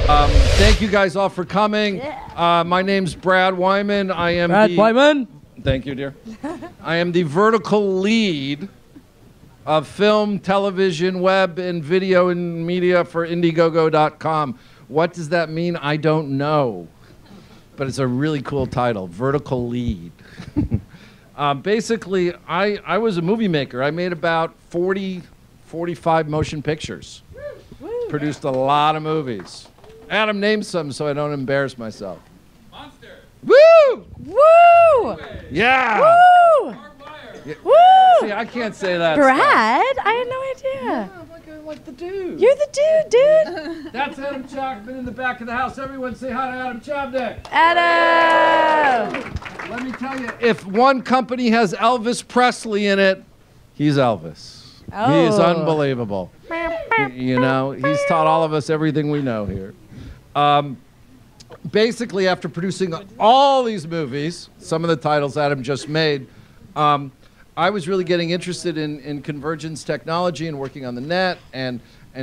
Thank you guys all for coming. Yeah. My name's Brad Wyman. I am Wyman. Thank you, dear. I am the vertical lead of film, television, web, and video and media for Indiegogo.com. What does that mean? I don't know. But it's a really cool title, vertical lead. Basically, I was a movie maker. I made about 45 motion pictures. Produced a lot of movies. Adam, name some so I don't embarrass myself. Monster. Woo! Woo! Yeah! Woo! Yeah. Woo! See, I can't say that Brad? stuff. I had no idea. Yeah, I'm like the dude. You're the dude. That's Adam Chapman in the back of the house. Everyone say hi to Adam Chapman. Adam! Let me tell you, if one company has Elvis Presley in it, he's Elvis. Oh. He is unbelievable. You know, he's taught all of us everything we know here. Basically, after producing all these movies, some of the titles Adam just made, I was really getting interested in convergence technology and working on the net and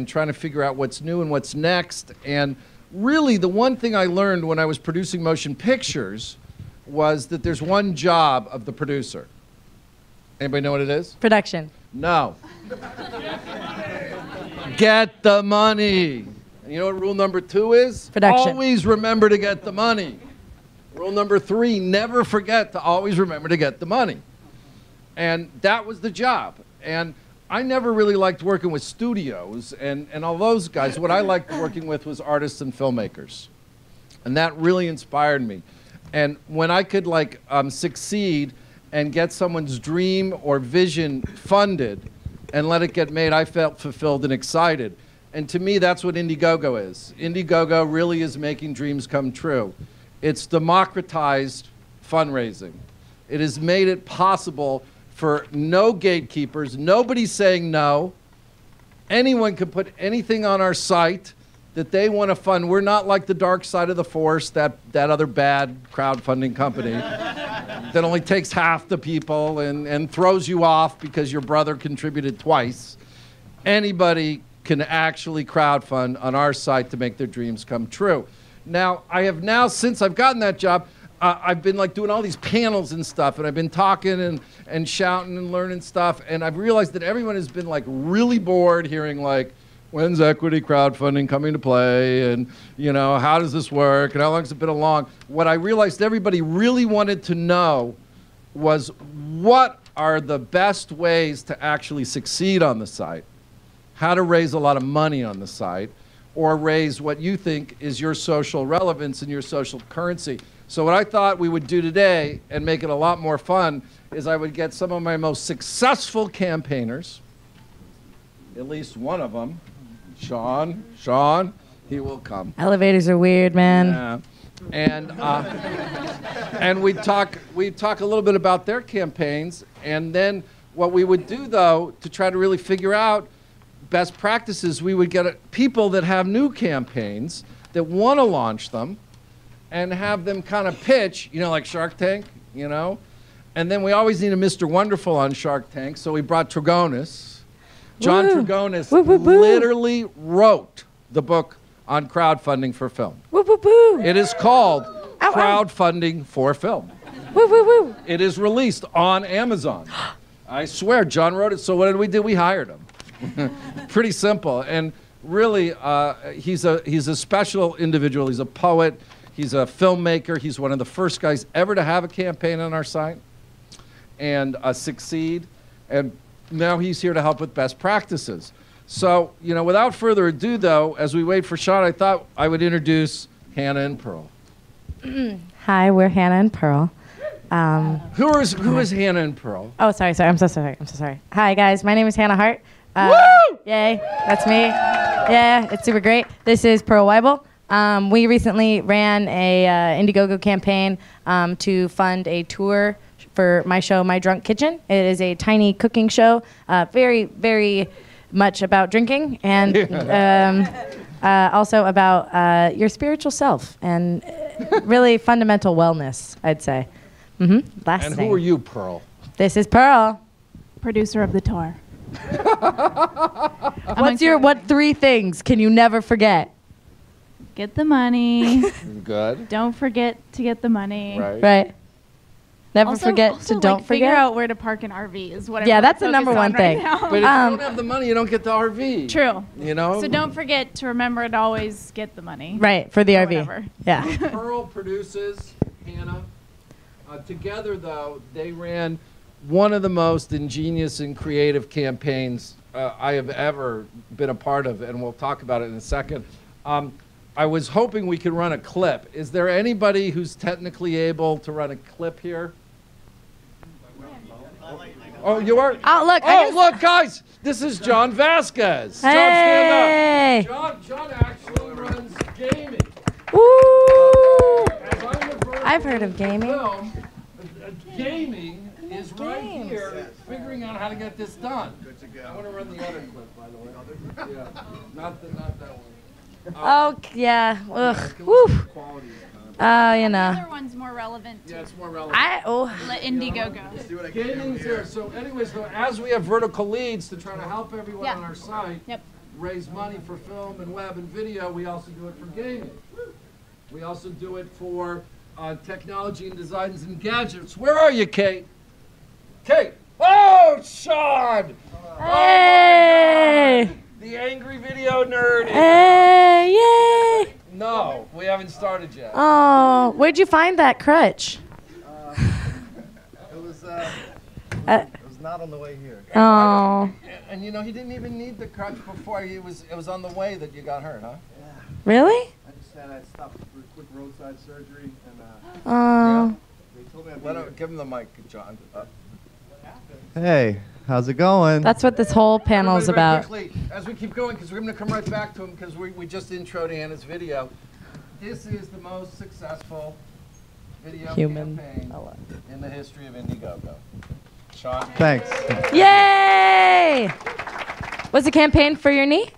trying to figure out what's new and what's next. And really, the one thing I learned when I was producing motion pictures was that there's one job of the producer. Anybody know what it is? Production. No. Get the money. And you know what rule number 2 is? Production. Always remember to get the money. Rule number 3, never forget to always remember to get the money. And that was the job. And I never really liked working with studios and all those guys. What I liked working with was artists and filmmakers. And that really inspired me. And when I could succeed and get someone's dream or vision funded and let it get made, I felt fulfilled and excited. And to me, that's what Indiegogo is. Indiegogo really is making dreams come true. It's democratized fundraising. It has made it possible for no gatekeepers, nobody saying no. Anyone can put anything on our site that they want to fund. We're not like the dark side of the force, that other bad crowdfunding company that only takes half the people and throws you off because your brother contributed twice. Anybody can actually crowdfund on our site to make their dreams come true. Now, since I've gotten that job, I've been doing all these panels and stuff, and I've been talking and shouting and learning stuff, and I've realized that everyone has been really bored hearing when's equity crowdfunding coming to play, and how does this work, and how long has it been along? What I realized everybody really wanted to know was what are the best ways to actually succeed on the site, how to raise a lot of money on the site, or raise what you think is your social relevance and your social currency. So what I thought we would do today and make it a lot more fun is I would get some of my most successful campaigners, at least one of them, Sean, he will come. Elevators are weird, man. Yeah. And we'd talk a little bit about their campaigns, and then what we would do, though, to try to really figure out best practices, we would get people that have new campaigns that want to launch them and have them kind of pitch, like Shark Tank, And then we always need a Mr. Wonderful on Shark Tank, so we brought Trigonis. John Trigonis literally wrote the book on crowdfunding for film. It is called Crowdfunding for Film. It is released on Amazon. I swear, John wrote it, so what did we do? We hired him. Pretty simple. And really, he's a special individual. He's a poet. He's a filmmaker. He's one of the first guys ever to have a campaign on our site and succeed. And now he's here to help with best practices. So, without further ado, though, as we wait for Sean, I thought I would introduce Hannah and Pearl. Hi, we're Hannah and Pearl. Who is Hannah and Pearl? Oh, sorry. I'm so sorry. Hi, guys. My name is Hannah Hart. Woo! Yay, that's me. Yeah, it's super great. This is Pearl Weibel. We recently ran a Indiegogo campaign to fund a tour for my show, My Drunk Kitchen. It is a tiny cooking show, very, very much about drinking and also about your spiritual self and really fundamental wellness, I'd say. Last and thing. who are you, Pearl? This is Pearl. Producer of the tour. What 3 things can you never forget? get the money. Good. Don't forget to get the money. Right. Right. Never Also, forget to don't figure forget. out where to park an RV is what Yeah, I'm that's the focused number on one right thing. now. But if you don't have the money, you don't get the RV. True. You know? So don't forget to remember to always get the money. Right, for the Or RV. whatever. Yeah. Pearl produces Hannah. Together, though, they ran one of the most ingenious and creative campaigns I have ever been a part of, and we'll talk about it in a second. I was hoping we could run a clip. Is there anybody who's technically able to run a clip here? Oh, you are? Oh, look. Oh, look, guys. This is John Vasquez. John, Hey. stand up. John actually runs gaming. Woo! As I'm a vertical I've heard of gaming. film, gaming is right here, figuring out how to get this done. Good to go. I want to run the other clip, by the way. Yeah, not that one. Oh, yeah. Ugh. Can Woo. we see the quality? You The know. other one's more relevant to Yeah, it's more relevant. Indiegogo. Gaming's here. So anyways, though, as we have vertical leads to try to help everyone on our site raise money for film and web and video, we also do it for gaming. We also do it for technology and designs and gadgets. Where are you, Kate? Kate! Oh, Sean! Hey! Oh, the angry video nerd. Hey! Yay! No, we haven't started yet. Oh, where'd you find that crutch? It was not on the way here. Oh, And you know, he didn't even need the crutch before. It was on the way that you got hurt, huh? really? I just said I'd stop for a quick roadside surgery, and Oh, they told me I'd be here. Give him the mic, John. Hey, how's it going? that's what this whole panel is Everybody, about. very quickly, as we keep going, because we're going to come right back to him, because we just introed Anna's video. This is the most successful video Human. campaign in the history of Indiegogo. Sean? Thanks. Yay! Was the campaign for your knee?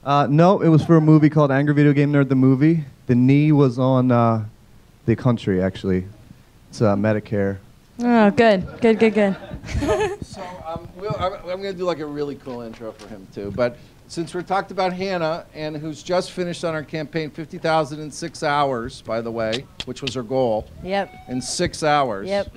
No, it was for a movie called Angry Video Game Nerd, the movie. The knee was on the country, actually. It's Medicare. Oh, good. Good, good, good. So I'm going to do like a really cool intro for him too. But since we talked about Hannah, and who's just finished on our campaign, 50,000 in 6 hours, by the way, which was her goal, Yep. in 6 hours. Yep.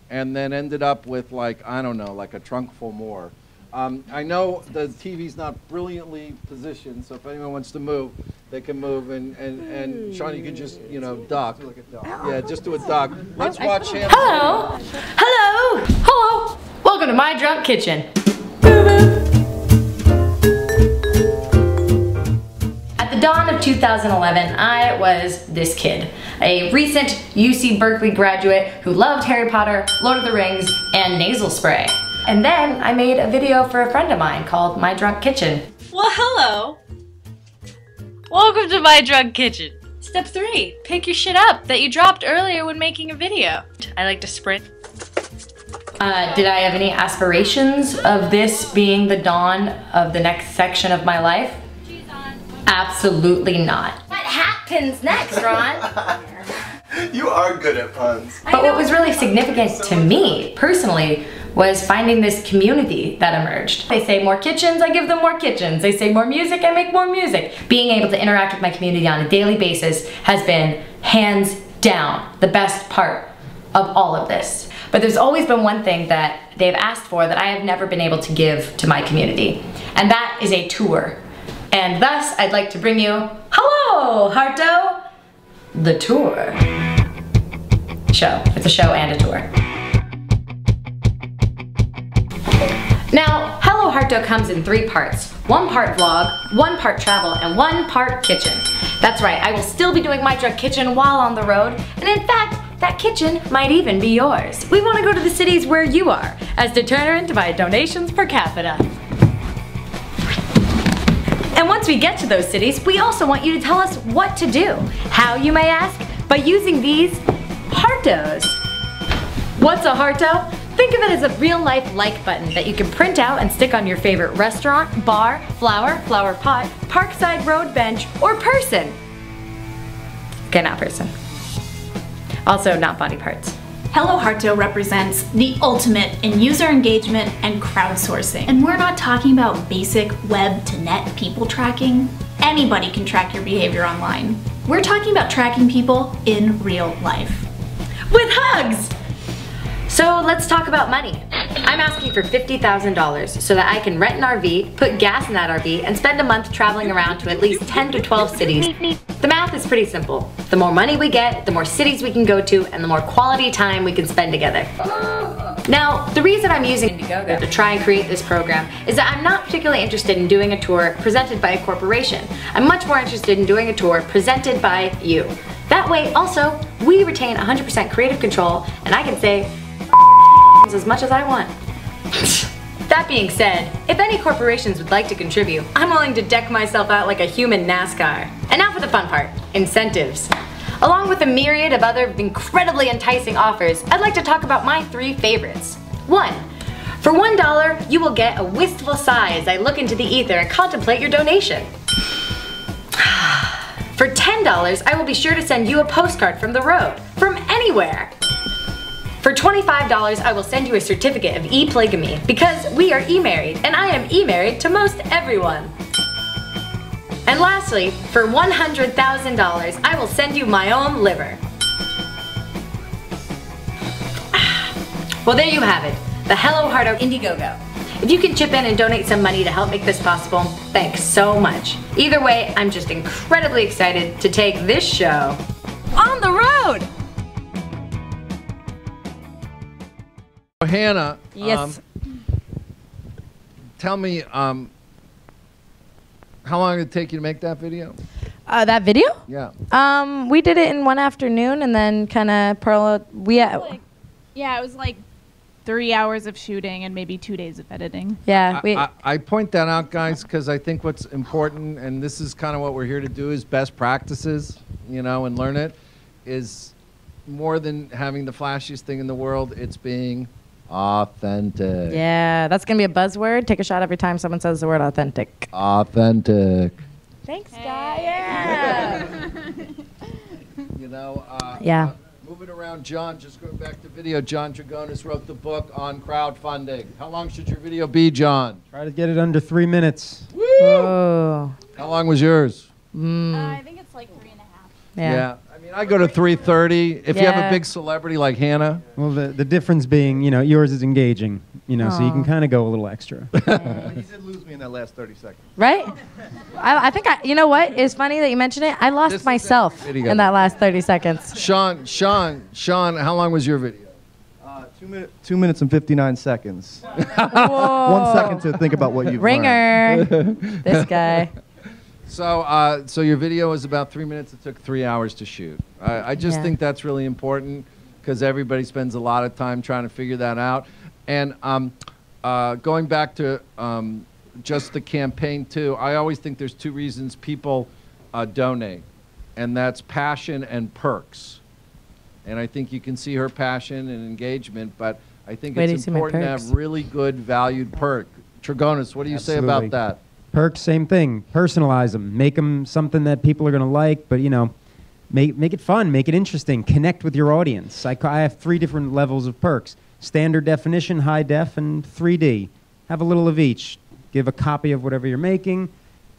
And then ended up with like, I don't know, like a trunk full more. I know the TV's not brilliantly positioned, so if anyone wants to move, they can move. And Sean, you can just, you know, duck. Yeah, just do a duck. Let's watch Hannah. Hello. Hello. Hello. Welcome to my drunk kitchen. At the dawn of 2011, I was this kid, a recent UC Berkeley graduate who loved Harry Potter, Lord of the Rings, and nasal spray. And then I made a video for a friend of mine called My Drunk Kitchen. Well, hello. Welcome to My Drunk Kitchen. Step 3, pick your shit up that you dropped earlier when making a video. I like to sprint. Did I have any aspirations of this being the dawn of the next section of my life? Absolutely not. What happens next, Ron? You are good at puns. But what was really significant to me, personally, was finding this community that emerged. They say more kitchens, I give them more kitchens. They say more music, I make more music. Being able to interact with my community on a daily basis has been, hands down, the best part of all of this. But there's always been one thing that they've asked for that I have never been able to give to my community, and that is a tour. And thus, I'd like to bring you, hello, Harto, the tour. Show. It's a show and a tour. Now, Hello Harto comes in 3 parts. 1 part vlog, 1 part travel, and 1 part kitchen. That's right, I will still be doing My Drunk Kitchen while on the road, and in fact, that kitchen might even be yours. We want to go to the cities where you are, as determined by donations per capita. And once we get to those cities, we also want you to tell us what to do. How, you may ask? By using these Hartos. What's a Harto? Think of it as a real-life like button that you can print out and stick on your favorite restaurant, bar, flower pot, parkside road bench, or person. Okay, not person. Also, not body parts. Hello Harto represents the ultimate in user engagement and crowdsourcing. And we're not talking about basic web to net people tracking. Anybody can track your behavior online. We're talking about tracking people in real life. With hugs! So let's talk about money. I'm asking for $50,000 so that I can rent an RV, put gas in that RV, and spend a month traveling around to at least 10 to 12 cities. The math is pretty simple. The more money we get, the more cities we can go to, and the more quality time we can spend together. Now, the reason I'm using Indiegogo to try and create this program is that I'm not particularly interested in doing a tour presented by a corporation. I'm much more interested in doing a tour presented by you. That way, also, we retain 100% creative control, and I can say as much as I want. That being said, if any corporations would like to contribute, I'm willing to deck myself out like a human NASCAR. And now for the fun part, incentives. Along with a myriad of other incredibly enticing offers, I'd like to talk about my 3 favorites. 1. For $1, you will get a wistful sigh as I look into the ether and contemplate your donation. For $10, I will be sure to send you a postcard from the road, from anywhere. For $25, I will send you a certificate of e-polygamy because we are e-married and I am e-married to most everyone. And lastly, for $100,000, I will send you my own liver. Well, there you have it, the Hello Heart of Indiegogo. If you can chip in and donate some money to help make this possible, thanks so much. Either way, I'm just incredibly excited to take this show on the road. Hannah, Yes. tell me, how long did it take you to make that video? That video? Yeah. We did it in one afternoon, and then kind of Pearl. Yeah, it was like 3 hours of shooting and maybe 2 days of editing. Yeah. I point that out, guys, because I think what's important, and this is kind of what we're here to do, is best practices, you know, and learn it, is more than having the flashiest thing in the world, it's being authentic. Yeah, that's gonna be a buzzword. Take a shot every time someone says the word authentic. Authentic. Thanks, guy. Yeah. You know, Yeah. Moving around, John, just going back to video, John Dragonis wrote the book on crowdfunding. How long should your video be, John? Try to get it under 3 minutes. Woo! Oh. How long was yours? I think it's like 3.5. Yeah. I mean, I go to 3:30. If you have a Yeah. big celebrity like Hannah. Well, the difference being, you know, yours is engaging, you know, so you can Aw. kind of go a little extra. You did lose me in that last 30 seconds. Right? I think you know what? It's funny that you mentioned it. I This lost is myself video. in that last 30 seconds. Sean, how long was your video? 2 minutes and 59 seconds. Whoa. 1 second to think about what you've learned. Ringer. This guy. So, so your video was about 3 minutes. It took 3 hours to shoot. I just Yeah. think that's really important because everybody spends a lot of time trying to figure that out. And going back to just the campaign too, I always think there's 2 reasons people donate, and that's passion and perks. And I think you can see her passion and engagement, but I think Wait till you it's see my important to perks. have really good valued perk. Dragonis, what do you say about Absolutely. that? Perks, same thing. Personalize them. Make them something that people are going to like, but, you know, make it fun. Make it interesting. Connect with your audience. I have 3 different levels of perks. Standard definition, high def, and 3D. Have a little of each. Give a copy of whatever you're making.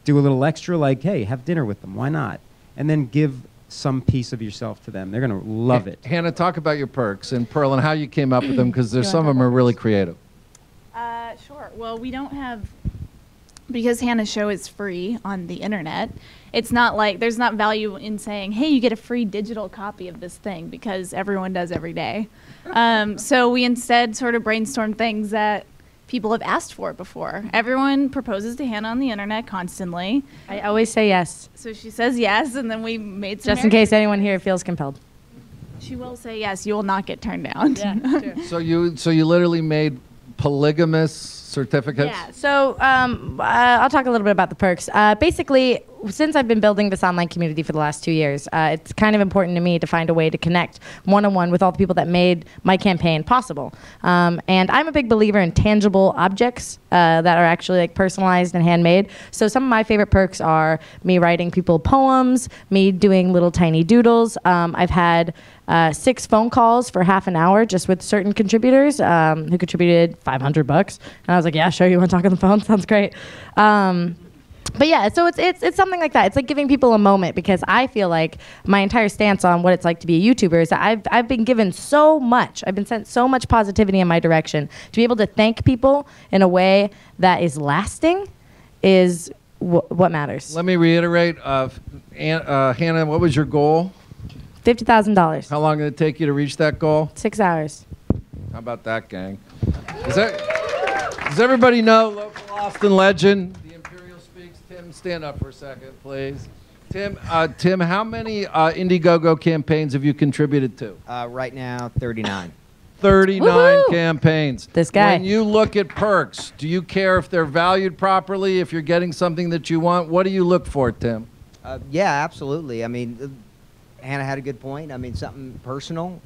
Do a little extra, like, hey, have dinner with them. Why not? And then give some piece of yourself to them. They're going to love it. Hannah, talk about your perks and Pearl and how you came up with them, because there's some of them are really creative. Sure. Well, we don't have, because Hannah's show is free on the internet, it's not like there's not value in saying, hey, you get a free digital copy of this thing, because everyone does every day. So we instead sort of brainstorm things that people have asked for before. Everyone proposes to Hannah on the internet constantly. I always say yes, So she says yes, and then we made some just in case anyone here feels compelled. She will say yes. You will not get turned down. So you literally made polygamous certificates? Yeah, so I'll talk a little bit about the perks. Basically, since I've been building this online community for the last 2 years, it's kind of important to me to find a way to connect one-on-one with all the people that made my campaign possible. And I'm a big believer in tangible objects that are actually like personalized and handmade. So some of my favorite perks are me writing people poems, me doing little tiny doodles. I've had 6 phone calls for half an hour just with certain contributors who contributed $500. And I was like, yeah, sure, you want to talk on the phone? Sounds great. But yeah, so it's something like that. It's like giving people a moment, because I feel like my entire stance on what it's like to be a YouTuber is that I've been given so much. I've been sent so much positivity in my direction. To be able to thank people in a way that is lasting is what matters. Let me reiterate. Hannah, what was your goal? $50,000. How long did it take you to reach that goal? 6 hours. How about that, gang? Does everybody know local Austin legend? Tim, stand up for a second, please. Tim, how many Indiegogo campaigns have you contributed to? Right now, 39. 39 campaigns. This guy. When you look at perks, do you care if they're valued properly, if you're getting something that you want? What do you look for, Tim? Yeah, absolutely. I mean, Hannah had a good point. I mean, something personal.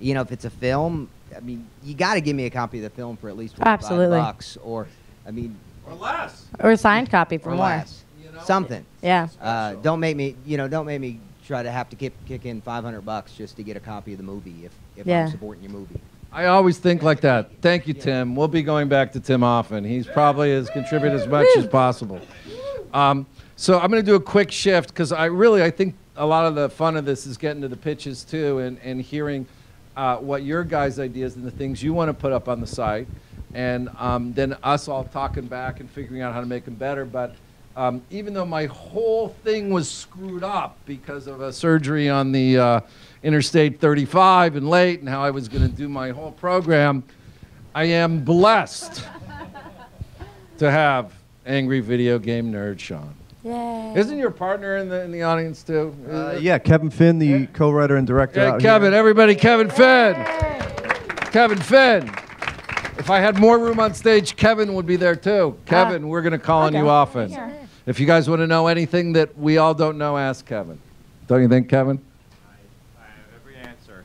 You know, if it's a film, I mean, you got to give me a copy of the film for at least $25, or, I mean, or less, or a signed copy for more. Less. You know? Something. Yeah. Don't make me, don't make me try to have to kick in $500 just to get a copy of the movie if I'm supporting your movie. I always think like that. Thank you, Tim. We'll be going back to Tim often. He's probably has contributed as much as possible. So I'm going to do a quick shift, because I think a lot of the fun of this is getting to the pitches too, and hearing what your guys' ideas and the things you want to put up on the site, and then us all talking back and figuring out how to make them better. But even though my whole thing was screwed up because of a surgery on the Interstate 35 and late, and how I was going to do my whole program, I am blessed to have Angry Video Game Nerd Sean. Yay. Isn't your partner in the audience too? Yeah, Kevin Finn, the co-writer and director. Yeah, out Kevin, here. everybody, Kevin Finn. Kevin Finn. If I had more room on stage, Kevin would be there too. Kevin, we're going to call on you often. Sure. If you guys want to know anything that we all don't know, ask Kevin. Don't you think, Kevin? I have every answer.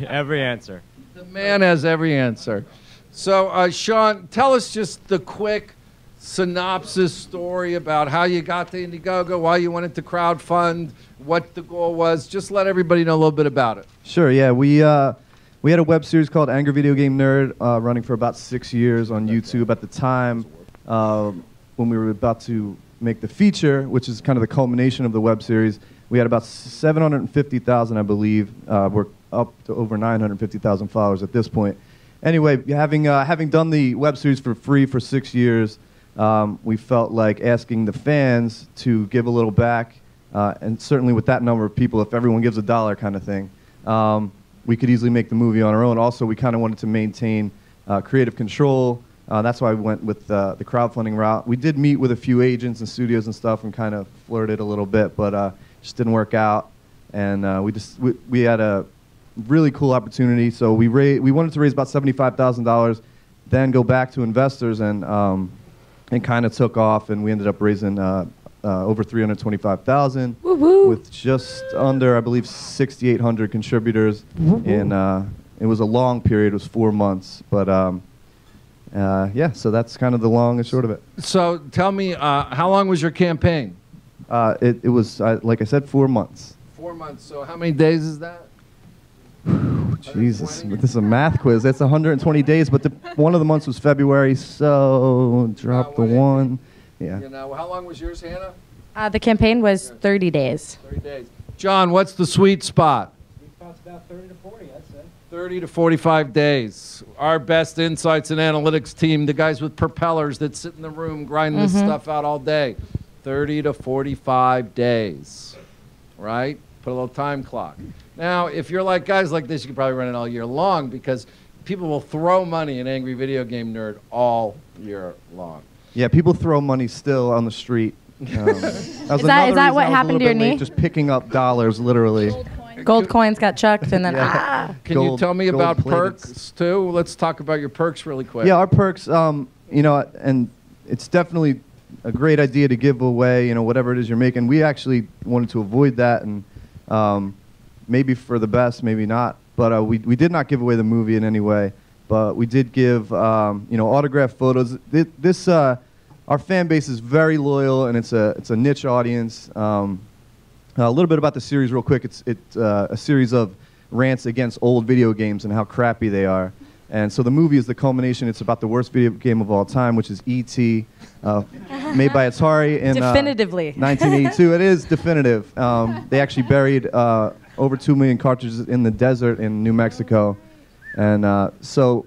Every answer. The man has every answer. So, Sean, tell us just the quick synopsis story about how you got to Indiegogo, why you wanted to crowdfund, what the goal was. Just let everybody know a little bit about it. Sure, yeah. We had a web series called Angry Video Game Nerd running for about 6 years on YouTube. At the time, when we were about to make the feature, which is kind of the culmination of the web series, we had about 750,000, I believe. We're up to over 950,000 followers at this point. Anyway, having done the web series for free for 6 years, we felt like asking the fans to give a little back, and certainly with that number of people, if everyone gives $1 kind of thing, we could easily make the movie on our own. Also, we kind of wanted to maintain creative control. That's why we went with the crowdfunding route. We did meet with a few agents and studios and stuff and kind of flirted a little bit, but just didn't work out. And we had a really cool opportunity. So we wanted to raise about $75,000, then go back to investors, and kind of took off. And we ended up raising over $325,000 with just under, I believe, 6,800 contributors. And it was a long period. It was 4 months, but. Yeah, so that's kind of the long and short of it. So tell me, how long was your campaign? It was, like I said, 4 months. 4 months. So how many days is that? Jesus, but this is a math quiz. That's 120 days, but one of the months was February, so drop the one. Yeah. You know, how long was yours, Hannah? The campaign was 30 days. 30 days. John, what's the sweet spot? Sweet spot's about 30 to 40, I'd say. 30 to 45 days. Our best insights and analytics team, the guys with propellers that sit in the room grinding this stuff out all day. 30 to 45 days, right? Put a little time clock. Now, if you're like guys like this, you can probably run it all year long, because people will throw money in Angry Video Game Nerd all year long. Yeah, people throw money still on the street. Is that what happened to your knee? Just picking up dollars, literally. Gold coins got chucked, and then Can you tell me about perks too? Let's talk about your perks really quick. Yeah, our perks, you know, and it's definitely a great idea to give away, you know, whatever it is you're making. We actually wanted to avoid that, and maybe for the best, maybe not. But we did not give away the movie in any way. But we did give, you know, autographed photos. This our fan base is very loyal, and it's a niche audience. A little bit about the series real quick. It's a series of rants against old video games and how crappy they are. And so the movie is the culmination. It's about the worst video game of all time, which is E.T., made by Atari in Definitively. 1982. It is definitive. They actually buried over 2 million cartridges in the desert in New Mexico. And so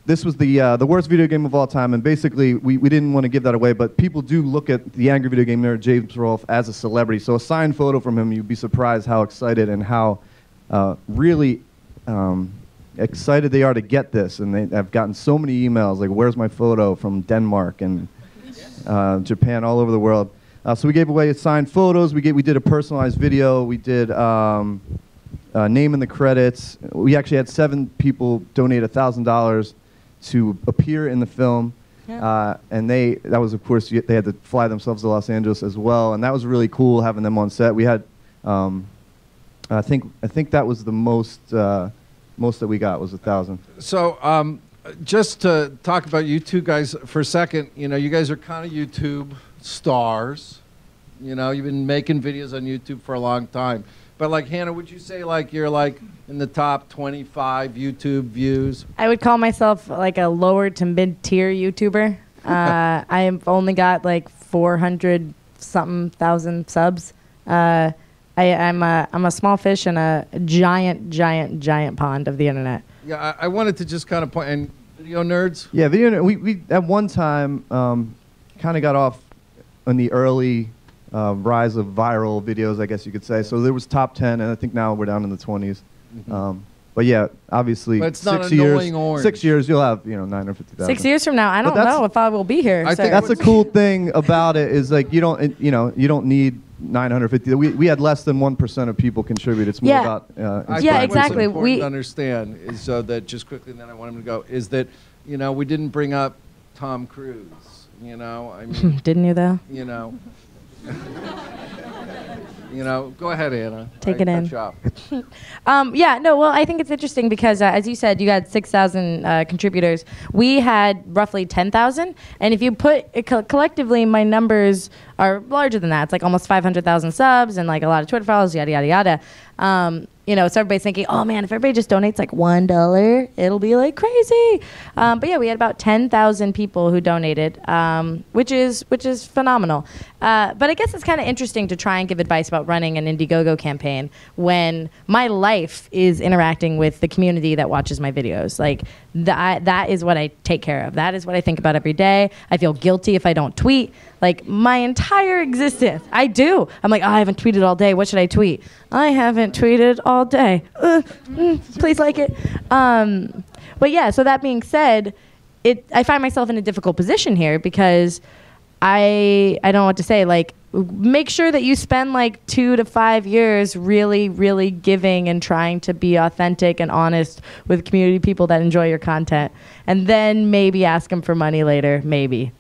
this was the worst video game of all time. And basically, we didn't want to give that away, but people do look at the angry video game nerd, James Rolfe, as a celebrity. So a signed photo from him, you'd be surprised how excited and how really excited they are to get this. And they have gotten so many emails, like, where's my photo, from Denmark and Japan, all over the world. So we gave away signed photos. We did a personalized video. We did name in the credits. We actually had 7 people donate $1,000 to appear in the film. Yeah. And that was, of course, they had to fly themselves to Los Angeles as well. And that was really cool having them on set. We had, I think that was the most that we got was 1,000. So just to talk about you two guys for a second, you guys are kind of YouTube stars. You've been making videos on YouTube for a long time. But like, Hannah, would you say like you're like in the top 25 YouTube views? I would call myself like a lower to mid-tier YouTuber. I've only got like 400-something thousand subs. I'm a small fish in a giant pond of the internet. Yeah, I wanted to just kind of point, and video nerds? Yeah, video nerds, we at one time kind of got off on the early rise of viral videos, I guess you could say. So there was top 10, and I think now we're down in the 20s. Mm-hmm. But yeah, obviously, but it's not annoying orange. 6 years, you'll have 9 or 50,000. 6 years from now, I don't know if I will be here. I think that's the cool thing about it is like you don't need 950. We had less than 1% of people contribute. It's more about yeah, exactly. What's important to understand is so that just quickly, and then I want him to go, is that we didn't bring up Tom Cruise. I mean, didn't you though? Go ahead, Anna. Take it in. Yeah, no, well, I think it's interesting because, as you said, you had 6,000 contributors. We had roughly 10,000. And if you put it collectively, my numbers are larger than that. It's like almost 500,000 subs and like a lot of Twitter follows, yada, yada, yada. So everybody's thinking, oh man, if everybody just donates like $1, it'll be like crazy. But yeah, we had about 10,000 people who donated, which is phenomenal. But I guess it's kind of interesting to try and give advice about running an Indiegogo campaign when my life is interacting with the community that watches my videos. Like that is what I take care of. That is what I think about every day. I feel guilty if I don't tweet. Like my entire existence, I do. I'm like, oh, I haven't tweeted all day. What should I tweet? I haven't tweeted all day. Please like it. But yeah, so that being said, I find myself in a difficult position here because I don't know what to say. Like, make sure that you spend like 2 to 5 years really, really giving and trying to be authentic and honest with community people that enjoy your content. And then maybe ask them for money later, maybe.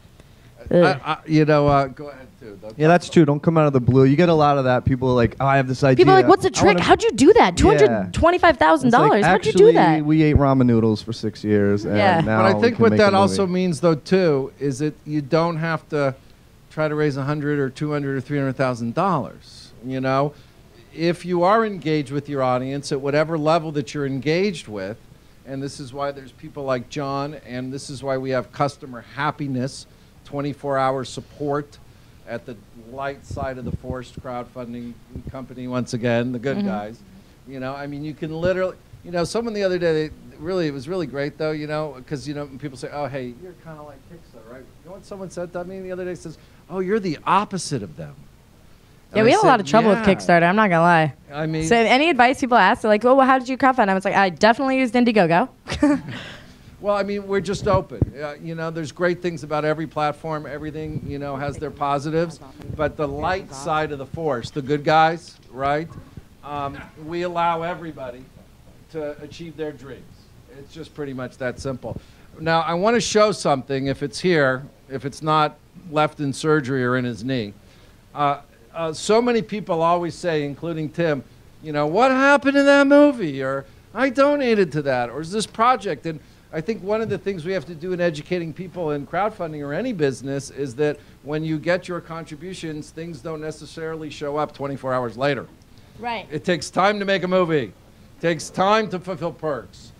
Go ahead, too. Yeah, that's true. Don't come out of the blue. You get a lot of that. People are like, oh, I have this idea. People are like, what's the trick? How'd you do that? $225,000. How'd you do that? We ate ramen noodles for 6 years. And now but I think what that also means, though, too, is that you don't have to try to raise $100,000 or $200,000 or $300,000. If you are engaged with your audience at whatever level that you're engaged with, and this is why there's people like John, and this is why we have customer happiness, 24-hour support at the light side of the forced crowdfunding company, once again, the good guys. I mean, you can literally, someone the other day, it was really great, though, because, people say, oh, hey, you're kind of like Kickstarter, right? You know what someone said to me the other day? Says, oh, you're the opposite of them. Yeah, we had a lot of trouble with Kickstarter, I'm not going to lie. I mean, so any advice people ask, they're like, well, how did you crowdfund? I was like, I definitely used Indiegogo. Well, I mean, we're just open. There's great things about every platform. Everything, has their positives. But the light side of the force, the good guys, right? We allow everybody to achieve their dreams. It's just pretty much that simple. Now, I want to show something, if it's here, if it's not left in surgery or in his knee. So many people always say, including Tim, what happened to that movie? Or I donated to that. Or is this project? And I think one of the things we have to do in educating people in crowdfunding or any business is that when you get your contributions, things don't necessarily show up 24 hours later. Right. It takes time to make a movie. It takes time to fulfill perks.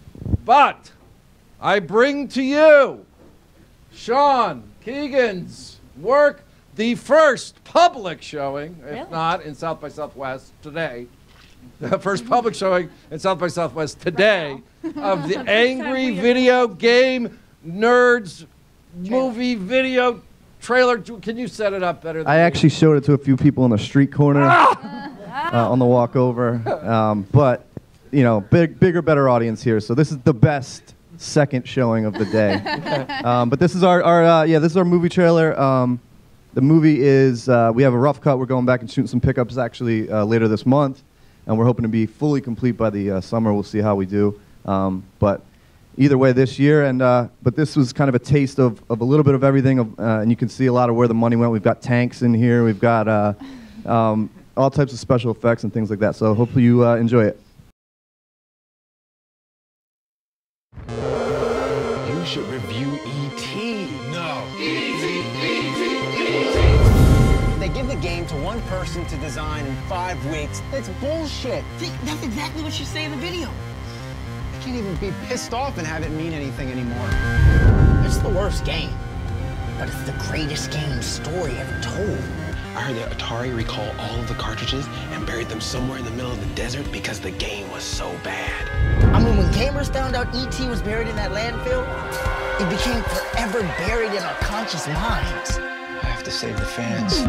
But I bring to you Sean Keegan's work, the first public showing, if not in South by Southwest today, the first public showing in South by Southwest today of the Angry Video Game Nerds movie video trailer. Can you set it up better than I actually showed it to a few people on the street corner on the walk over. But, you know, bigger, better audience here. So this is the best second showing of the day. But this is our this is our movie trailer. The movie is, we have a rough cut. We're going back and shooting some pickups actually later this month. And we're hoping to be fully complete by the summer. We'll see how we do. But either way this year, and but this was kind of a taste of a little bit of everything, and you can see a lot of where the money went. We've got tanks in here, we've got all types of special effects and things like that, so hopefully you enjoy it. You should review E.T. No. They give the game to one person to design in 5 weeks. That's bullshit. That's exactly what you say in the video. I can't even be pissed off and have it mean anything anymore. It's the worst game, but it's the greatest game story ever told. I heard that Atari recalled all of the cartridges and buried them somewhere in the middle of the desert because the game was so bad. I mean, when gamers found out E.T. was buried in that landfill, it became forever buried in our conscious minds. I have to save the fans.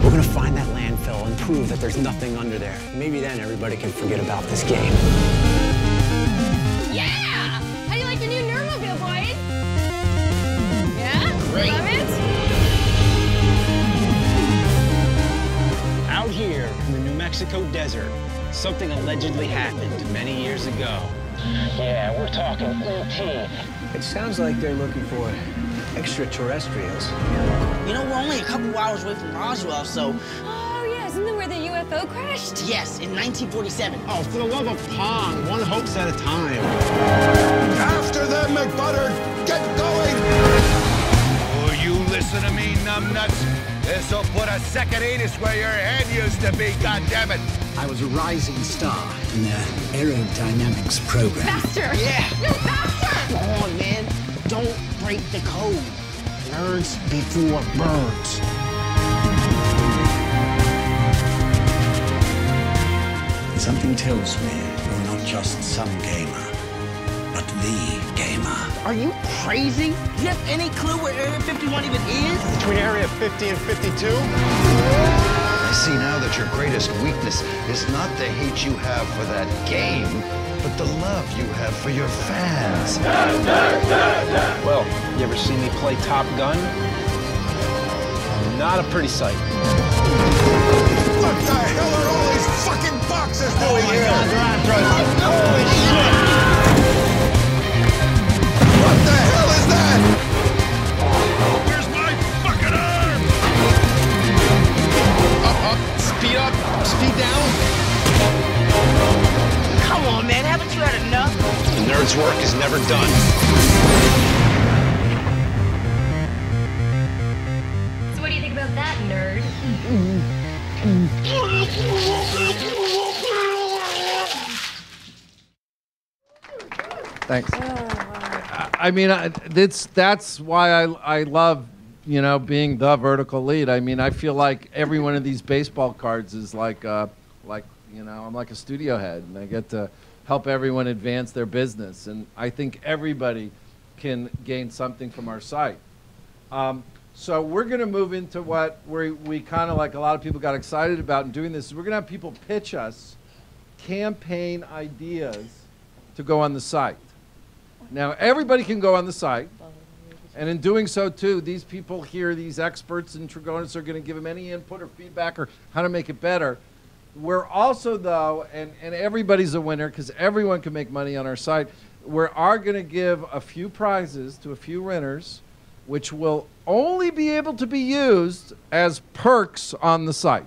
We're gonna find that landfill and prove that there's nothing under there. Maybe then everybody can forget about this game. Yeah! How do you like the new Nerdmobile, boys? Yeah? Great. Love it? Out here in the New Mexico desert, something allegedly happened many years ago. Yeah, we're talking E.T. It sounds like they're looking for extraterrestrials. You know, we're only a couple hours away from Roswell, so... Oh, yeah, isn't that where the UFO crashed? Yes, in 1947. Oh, for the love of Pong, one hoax at a time. After them, McButter! Get going! Oh, you listen to me, numbnuts. This'll put a second anus where your head used to be, goddammit! I was a rising star in their aerodynamics program. Faster! Yeah! No, faster! Come on, man. Don't break the code. Nerds before birds. Something tells me you're not just some gamer, but the gamer. Are you crazy? Do you have any clue where Area 51 even is? Between Area 50 and 52? I see now that your greatest weakness is not the hate you have for that game, but the love you have for your fans. Well, you ever see me play Top Gun? Not a pretty sight. What the hell are all these fucking boxes doing here? Holy shit! What the hell is that? Where's my fucking arm? Up, speed up, speed down. Come on, man. Haven't you had enough? The nerd's work is never done. So what do you think about that, nerd? Thanks. I mean, that's why I love, you know, being the vertical lead. I mean, I feel like every one of these baseball cards is like you know, I'm like a studio head, and I get to help everyone advance their business. And I think everybody can gain something from our site. So we're going to move into what we kind of like a lot of people got excited about in doing this. We're going to have people pitch us campaign ideas to go on the site. Now, everybody can go on the site. And in doing so, too, these people here, these experts in Trigonis, are going to give them any input or feedback or how to make it better. We're also, though, and everybody's a winner because everyone can make money on our site, we are going to give a few prizes to a few winners, which will only be able to be used as perks on the site.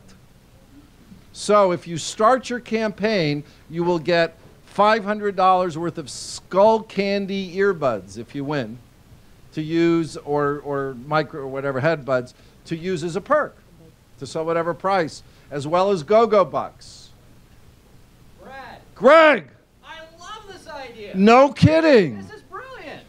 So if you start your campaign, you will get $500 worth of Skull Candy earbuds if you win, to use, or micro or whatever headbuds, to use as a perk, to sell whatever price, as well as go-go bucks. Brad. Greg! I love this idea. No kidding. This is brilliant.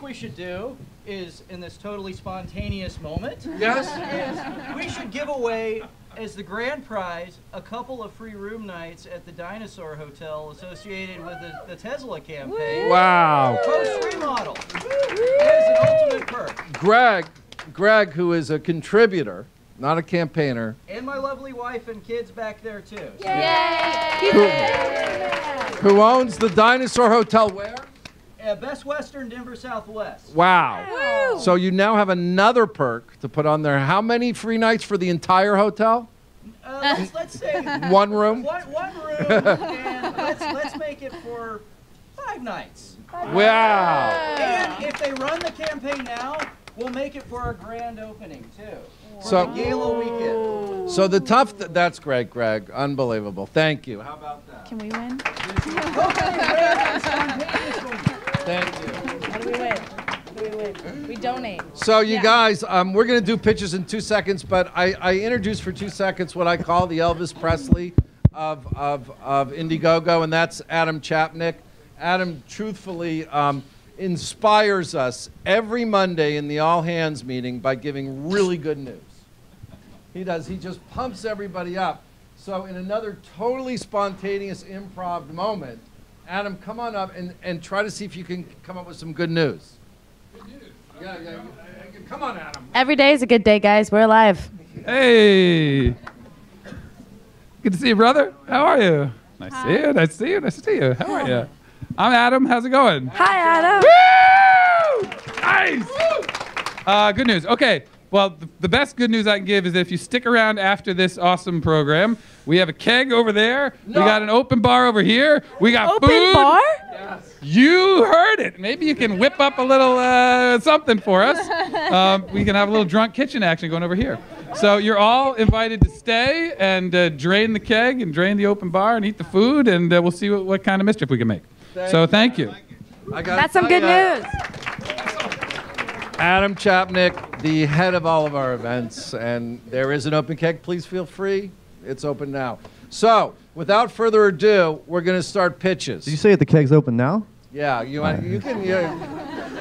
we should do is, in this totally spontaneous moment, yes, is we should give away as the grand prize a couple of free room nights at the Dinosaur Hotel associated with the Tesla campaign. Wow. Post-remodel. It is an ultimate perk. Greg, who is a contributor, not a campaigner. And my lovely wife and kids back there, too. So Who owns the Dinosaur Hotel where? Best Western, Denver Southwest. Wow. Woo. So you now have another perk to put on there. How many free nights for the entire hotel? Let's say One room? One room, and let's make it for 5 nights. Wow. And if they run the campaign now, we'll make it for our grand opening, too. So, the gala weekend. So the that's great, Greg. Unbelievable. Thank you. How about that? Can we win? Thank you. How do we win? How do we win? We donate. So you guys, we're going to do pitches in 2 seconds, but I introduced for 2 seconds what I call the Elvis Presley of Indiegogo, and that's Adam Chapnick. Adam truthfully inspires us every Monday in the all hands meeting by giving really good news. He does. He just pumps everybody up. So in another totally spontaneous improv moment, Adam, come on up and try to see if you can come up with some good news. Good news? Yeah. Come on, Adam. Every day is a good day, guys. We're alive. Hey. Good to see you, brother. How are you? Nice to see you. Nice to see you. Nice to see you. How are you? I'm Adam. How's it going? Hi, Adam. Woo! Nice. Good news. Okay. Well, the best good news I can give is that if you stick around after this awesome program, we have a keg over there. No. We got an open bar over here. We got open food. Bar? Yes. You heard it. Maybe you can whip up a little something for us. We can have a little drunk kitchen action going over here. So you're all invited to stay and drain the keg and drain the open bar and eat the food, and we'll see what kind of mischief we can make. Thank you. That's some good news. Adam Chapnick, the head of all of our events, and there is an open keg. Please feel free. It's open now. So, without further ado, we're going to start pitches. Did you say the keg's open now? Yeah, you can.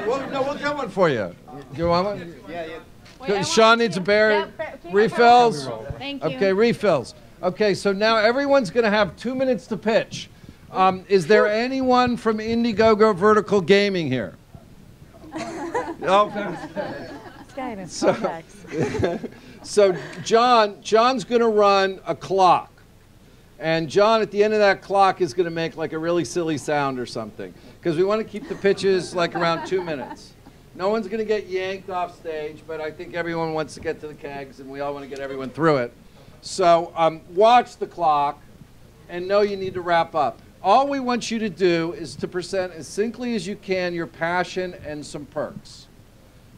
We'll get one for you. You want one? Yeah. Sean needs a bear. Refills. Thank you. Okay, refills. Okay, so now everyone's going to have 2 minutes to pitch. Is there anyone from Indiegogo Vertical Gaming here? Oh, so John's going to run a clock. And John, at the end of that clock, is going to make like a really silly sound or something. Because we want to keep the pitches like around 2 minutes. No one's going to get yanked off stage, but I think everyone wants to get to the kegs, and we all want to get everyone through it. So watch the clock and know you need to wrap up. All we want you to do is to present as succinctly as you can your passion and some perks.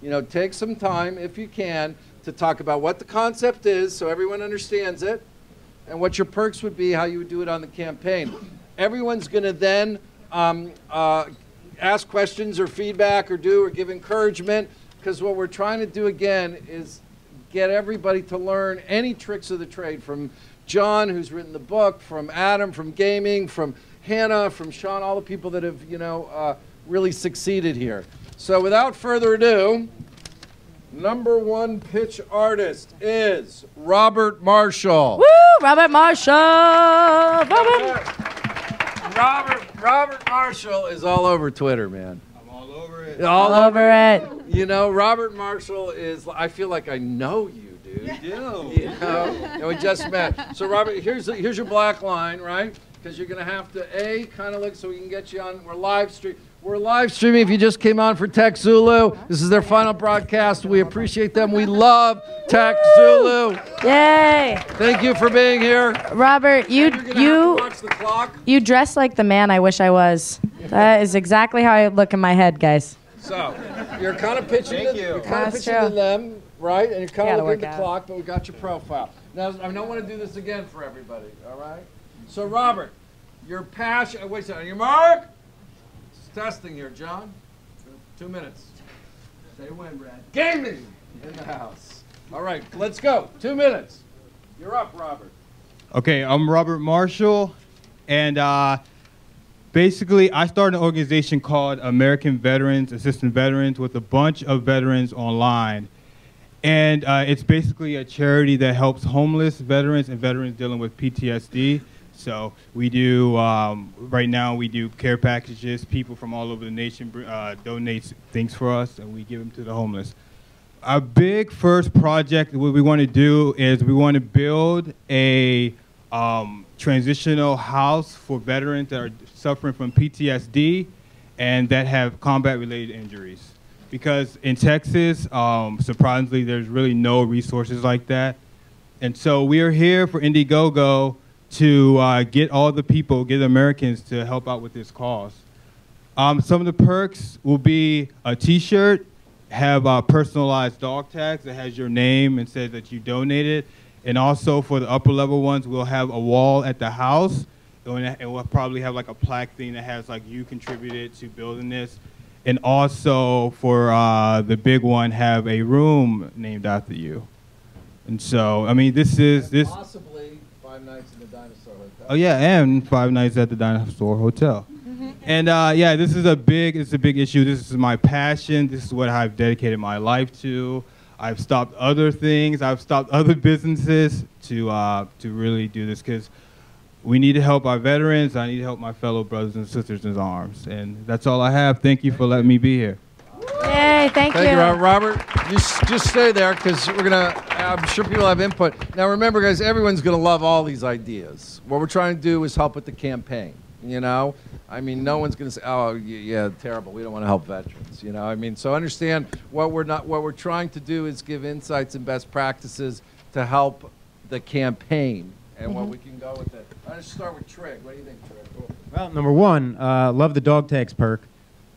You know, take some time, if you can, to talk about what the concept is so everyone understands it, and what your perks would be, how you would do it on the campaign. Everyone's going to then ask questions or feedback or give encouragement, because what we're trying to do, again, is get everybody to learn any tricks of the trade, from John, who's written the book, from Adam, from gaming, from Hannah, from Sean, all the people that have, really succeeded here. So without further ado, #1 pitch artist is Robert Marshall. Woo! Robert Marshall! Robert Marshall is all over Twitter, man. I'm all over it. All over it. You know, Robert Marshall is, I feel like I know you, dude. You do. You know, and we just met. So Robert, here's your black line, right? Because you're going to have to, kind of look so we can get you on. We're live streaming if you just came on for TechZulu. This is their final broadcast. We appreciate them. We love TechZulu. Yay. Thank you for being here. Robert, you watch the clock. You dress like the man I wish I was. That is exactly how I look in my head, guys. So, you're kind of pitching to them, right? And you're kind of looking at the clock, but we got your profile. Now, I don't want to do this again for everybody, all right? So, Robert, your passion, wait a second, your mark? Testing here, John. 2 minutes. Say when, Brad. Gaming in the house. All right, let's go. 2 minutes. You're up, Robert. Okay, I'm Robert Marshall, and Basically, I started an organization called American Veterans, Assistant Veterans, with a bunch of veterans online. And it's basically a charity that helps homeless veterans and veterans dealing with PTSD. So we do, right now we do care packages. People from all over the nation donate things for us, and we give them to the homeless. Our big first project, what we want to do is we want to build a transitional house for veterans that are suffering from PTSD and that have combat-related injuries. Because in Texas, surprisingly, there's really no resources like that. And so we are here for Indiegogo to get all the people, get Americans to help out with this cause. Some of the perks will be a T-shirt, have personalized dog tags that has your name and says that you donated. And also for the upper level ones, we'll have a wall at the house. And we'll probably have like a plaque thing that has like you contributed to building this. And also for the big one, have a room named after you. And so, I mean, this is this. Possibly 5 nights in the Dinosaur Hotel. Oh yeah, and 5 nights at the Dinosaur Hotel. And yeah, this is a big issue. This is my passion. This is what I've dedicated my life to. I've stopped other things. I've stopped other businesses to really do this because we need to help our veterans. I need to help my fellow brothers and sisters in arms. And that's all I have. Thank you for letting me be here. Yay, thank you. Robert. Just stay there because we're going to, I'm sure people have input. Now remember, guys, everyone's going to love all these ideas. What we're trying to do is help with the campaign, you know? I mean, no one's going to say, oh, yeah, terrible. We don't want to help veterans, you know? I mean, so understand what we're trying to do is give insights and best practices to help the campaign and what we can go with it. Let's start with Trig. What do you think, Trig? Well, number one, love the dog tags perk.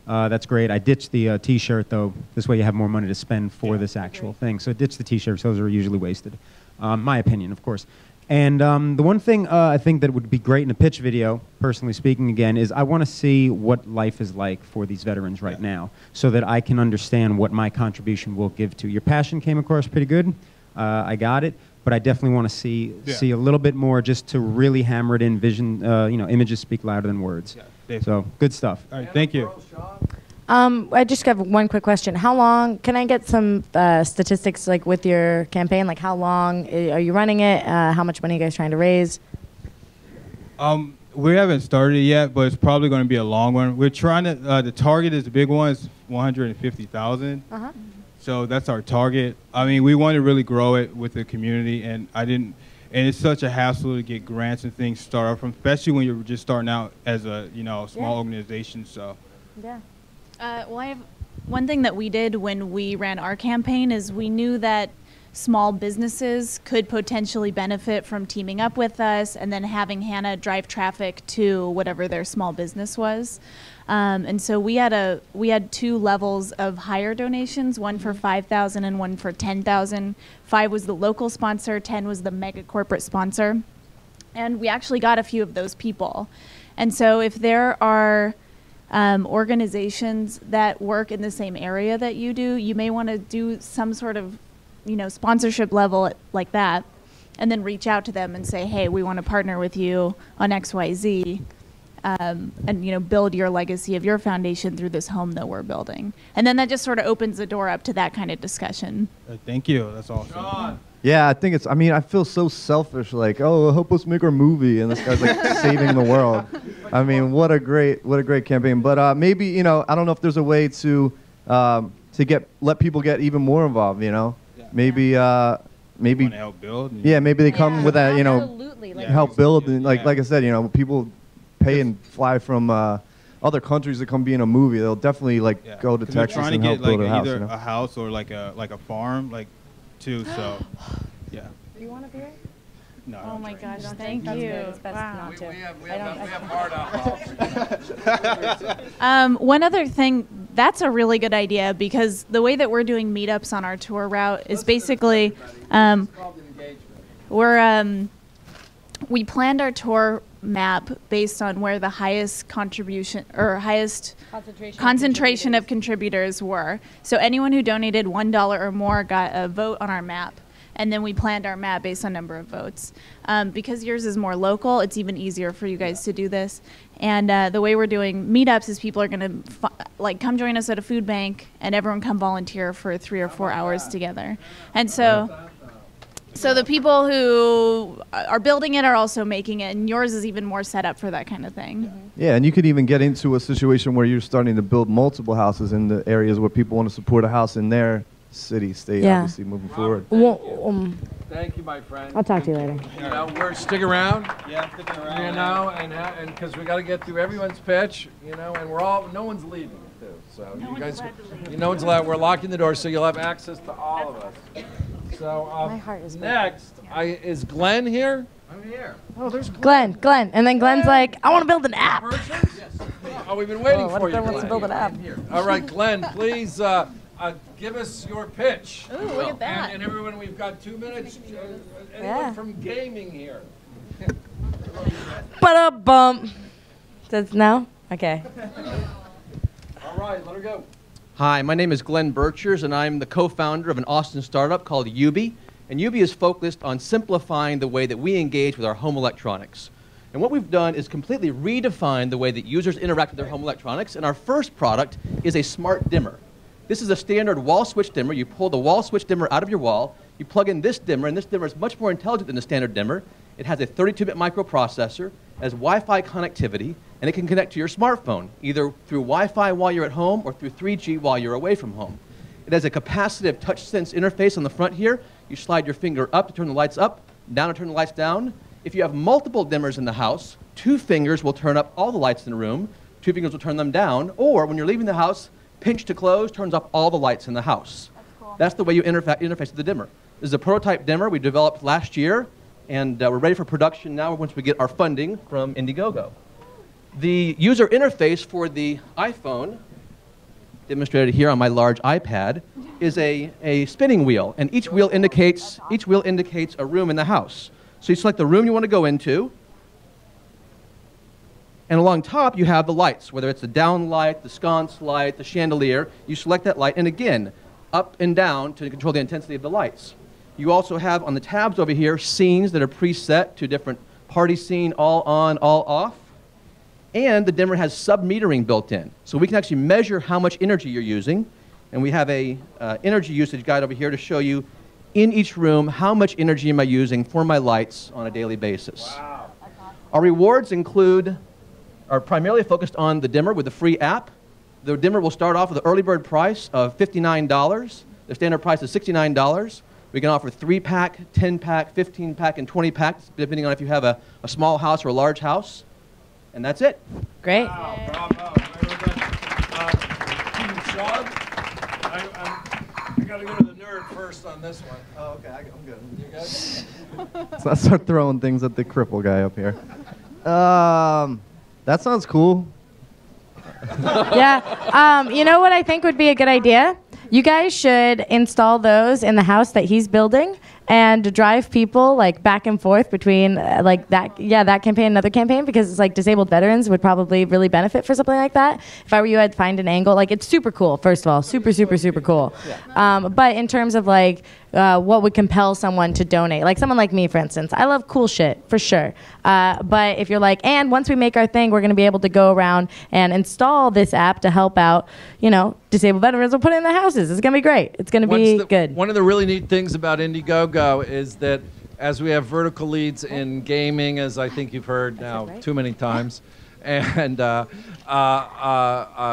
That's great. I ditched the T-shirt, though. This way you have more money to spend for this actual thing. So ditch the T-shirts. Those are usually wasted. My opinion, of course. And the one thing I think that would be great in a pitch video, personally speaking again, is I want to see what life is like for these veterans right now so that I can understand what my contribution will give to. Your passion came across pretty good. I got it. But I definitely want to see a little bit more just to really hammer it in. Vision, you know, images speak louder than words. So good stuff. All right, thank you. I just have one quick question. How long, can I get some statistics like with your campaign? Like how long are you running it? How much money are you guys trying to raise? We haven't started yet, but it's probably going to be a long one. We're trying to, the target is the big one, is 150,000. So that's our target. I mean, we want to really grow it with the community, and and it's such a hassle to get grants and things started from, especially when you're just starting out as a, you know, small organization. So. Yeah. Well, I have one thing that we did when we ran our campaign is we knew that small businesses could potentially benefit from teaming up with us and then having Hannah drive traffic to whatever their small business was. And so we had 2 levels of higher donations, one for 5,000 and one for 10,000. 5 was the local sponsor, 10 was the mega corporate sponsor. And we actually got a few of those people. And so if there are organizations that work in the same area that you do, you may want to do some sort of, you know, sponsorship level like that, and then reach out to them and say, hey, we want to partner with you on XYZ, and, you know, build your legacy of your foundation through this home that we're building. And then that just sort of opens the door up to that kind of discussion. Thank you. That's awesome. Sean. Yeah, I think it's, I mean, I feel so selfish, like, oh, help us make our movie, and this guy's like saving the world. I mean, what a great campaign. But maybe, you know, I don't know if there's a way to let people get even more involved, you know? Yeah. Maybe maybe help build. Yeah, maybe they come with that, you know, help build, and like I said, you know, people pay and fly from other countries to come be in a movie. They'll definitely like go to Texas and help build a house. Either you know? a house or like a farm, like too. So yeah. Do you want a beer? No. Oh my gosh! Thank you. It's best not to. We have hard alcohol. One other thing, that's a really good idea because the way that we're doing meetups on our tour route is basically we planned our tour map based on where the highest contribution or highest concentration of contributors were. So anyone who donated $1 or more got a vote on our map. and then we planned our map based on number of votes. Because yours is more local, it's even easier for you guys to do this. And the way we're doing meetups is people are going to come join us at a food bank, and everyone come volunteer for 3 or 4 hours together. And so the people who are building it are also making it, and yours is even more set up for that kind of thing. Yeah, and you could even get into a situation where you're starting to build multiple houses in the areas where people want to support a house in their city, state, obviously, moving forward. Thank you, my friend. I'll talk to you later. You know, stick around. Yeah, I'm sticking around. You know, and because we got to get through everyone's pitch, you know, and no one's leaving, too. So you guys, no one's allowed. We're locking the door, so you'll have access to all of us. So My heart is next, is Glenn here? I'm here. Oh, there's Glenn. And then Glenn's like, I want to build an app. Oh, we've been waiting for you. Glenn wants to build an app. All right, Glenn, please give us your pitch. Ooh, look at that. And everyone, we've got 2 minutes. Anyone from gaming here? Ba-da-bum. Does no? Okay. All right, let her go. Hi, my name is Glenn Birchers, and I'm the co-founder of an Austin startup called Ubi. And Ubi is focused on simplifying the way that we engage with our home electronics. And what we've done is completely redefine the way that users interact with their home electronics. And our first product is a smart dimmer. This is a standard wall switch dimmer. You pull the wall switch dimmer out of your wall, you plug in this dimmer, and this dimmer is much more intelligent than the standard dimmer. It has a 32-bit microprocessor, has Wi-Fi connectivity, and it can connect to your smartphone, either through Wi-Fi while you're at home or through 3G while you're away from home. It has a capacitive touch-sense interface on the front here. You slide your finger up to turn the lights up, down to turn the lights down. If you have multiple dimmers in the house, 2 fingers will turn up all the lights in the room, 2 fingers will turn them down, or when you're leaving the house, pinch to close turns off all the lights in the house. That's cool. That's the way you interface with the dimmer. This is a prototype dimmer we developed last year, and we're ready for production now once we get our funding from Indiegogo. The user interface for the iPhone, demonstrated here on my large iPad, is a spinning wheel, and each wheel indicates a room in the house. So you select the room you want to go into, and along top you have the lights, whether it's the down light, the sconce light, the chandelier. You select that light, and again, up and down to control the intensity of the lights. You also have on the tabs over here scenes that are preset to different party scene, all on, all off. And the dimmer has sub-metering built in. So we can actually measure how much energy you're using. And we have a energy usage guide over here to show you in each room how much energy am I using for my lights on a daily basis. Wow. Our rewards are primarily focused on the dimmer with the free app. The dimmer will start off with an early bird price of $59. The standard price is $69. We can offer 3-pack, 10-pack, 15-pack, and 20-pack, depending on if you have a small house or a large house. And that's it. Great. Wow, bravo. Sean, I got to go to the nerd first on this one. Oh, okay, I'm good. You good? So I start throwing things at the cripple guy up here. That sounds cool. Yeah. You know what I think would be a good idea? You guys should install those in the house that he's building and drive people like back and forth between that campaign and another campaign, because it's like disabled veterans would probably really benefit for something like that. If I were you, I'd find an angle. Like, it's super cool, first of all, super cool. Yeah. But in terms of like what would compel someone to donate, like someone like me, for instance, I love cool shit for sure. But if you're like, and once we make our thing, we're going to be able to go around and install this app to help out, disabled veterans. We'll put it in the houses. It's going to be great. It's going to be good. One of the really neat things about Indiegogo is that as we have vertical leads in gaming, as I think you've heard now too many times, and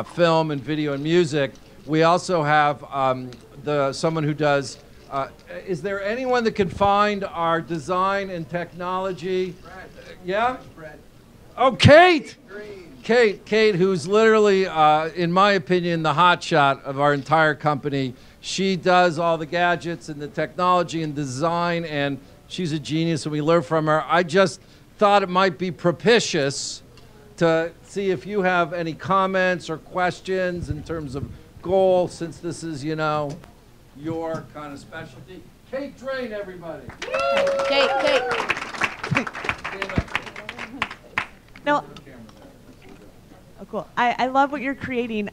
film and video and music, we also have someone who does. Is there anyone that can find our design and technology? Brad. Yeah? Brad. Oh, Kate! Kate, who's literally, in my opinion, the hotshot of our entire company. She does all the gadgets and the technology and design, and she's a genius, and we learn from her. I just thought it might be propitious to see if you have any comments or questions in terms of goal, since this is, your kind of specialty. Kate Drain, everybody. Kate. No. Oh, cool. I love what you're creating.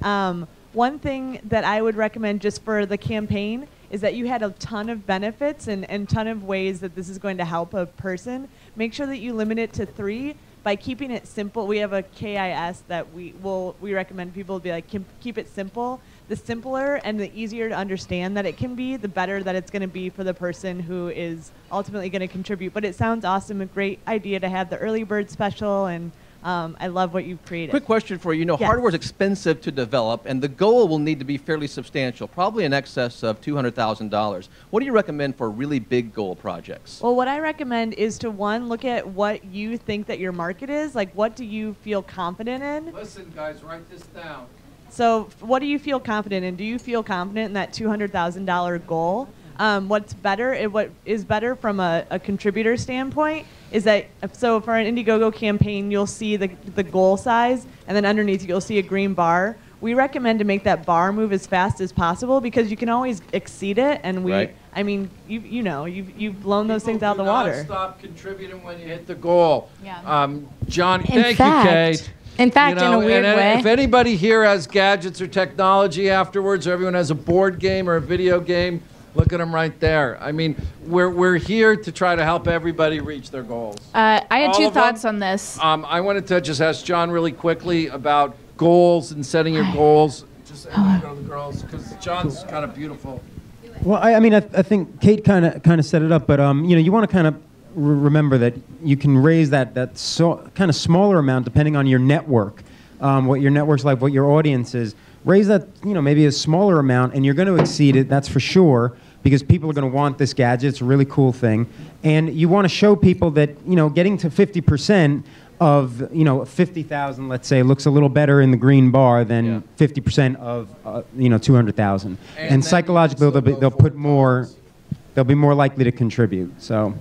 One thing that I would recommend just for the campaign is that you had a ton of benefits and ton of ways that this is going to help a person. Make sure that you limit it to 3 by keeping it simple. We have a KIS that we recommend people be like, keep it simple. The simpler and the easier to understand that it can be, the better that it's going to be for the person who is ultimately going to contribute. But it sounds awesome, a great idea to have the early bird special, and I love what you've created. Quick question for you. You know, hardware is expensive to develop, and the goal will need to be fairly substantial, probably in excess of $200,000. What do you recommend for really big goal projects? Well, what I recommend is to, one, look at what you think that your market is. Like, what do you feel confident in? Listen, guys, write this down. So what do you feel confident in? Do you feel confident in that $200,000 goal? What is better from a contributor standpoint is that, so for an Indiegogo campaign, you'll see the goal size, and then underneath you'll see a green bar. We recommend to make that bar move as fast as possible because you can always exceed it, and I mean, you've blown those things out of the water. Stop contributing when you hit the goal. Yeah. John, thank you, Kate. In fact, in a weird way. If anybody here has gadgets or technology afterwards, or everyone has a board game or a video game, look at them right there. I mean, we're here to try to help everybody reach their goals. I had 2 thoughts on this. I wanted to just ask John really quickly about goals and setting your goals. Just go to the girls, because John's kind of beautiful. Well, I mean, I think Kate kind of set it up, but you want to kind of remember that you can raise that kind of smaller amount depending on your network, what your network's like, what your audience is. Raise that, maybe a smaller amount, and you're going to exceed it, that's for sure, because people are going to want this gadget. It's a really cool thing. And you want to show people that, getting to 50% of, 50,000, let's say, looks a little better in the green bar than 50% of, 200,000. And psychologically, they'll put more, they'll be more likely to contribute, so.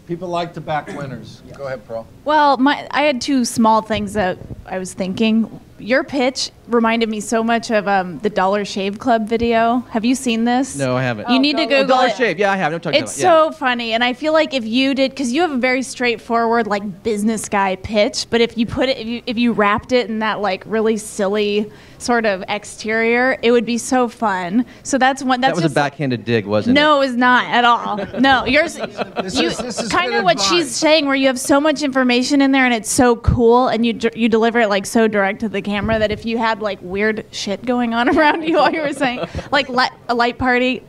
People like to back winners. Go ahead, Pearl. Well, I had 2 small things that I was thinking. Your pitch reminded me so much of the Dollar Shave Club video. Have you seen this? No, I haven't. You need to Google Dollar it. Shave. Yeah, I have. It's so funny, and I feel like if you did, because you have a very straightforward like business guy pitch, but if you put it, if you wrapped it in that like really silly sort of exterior, it would be so fun. So that's one. That's that was a backhanded dig, wasn't it? No, it was not at all. No, yours. This is kind of what she's saying, where you have so much information in there, and it's so cool, and you deliver it like so direct to the camera that if you had like weird shit going on around you while you were saying, like a light party,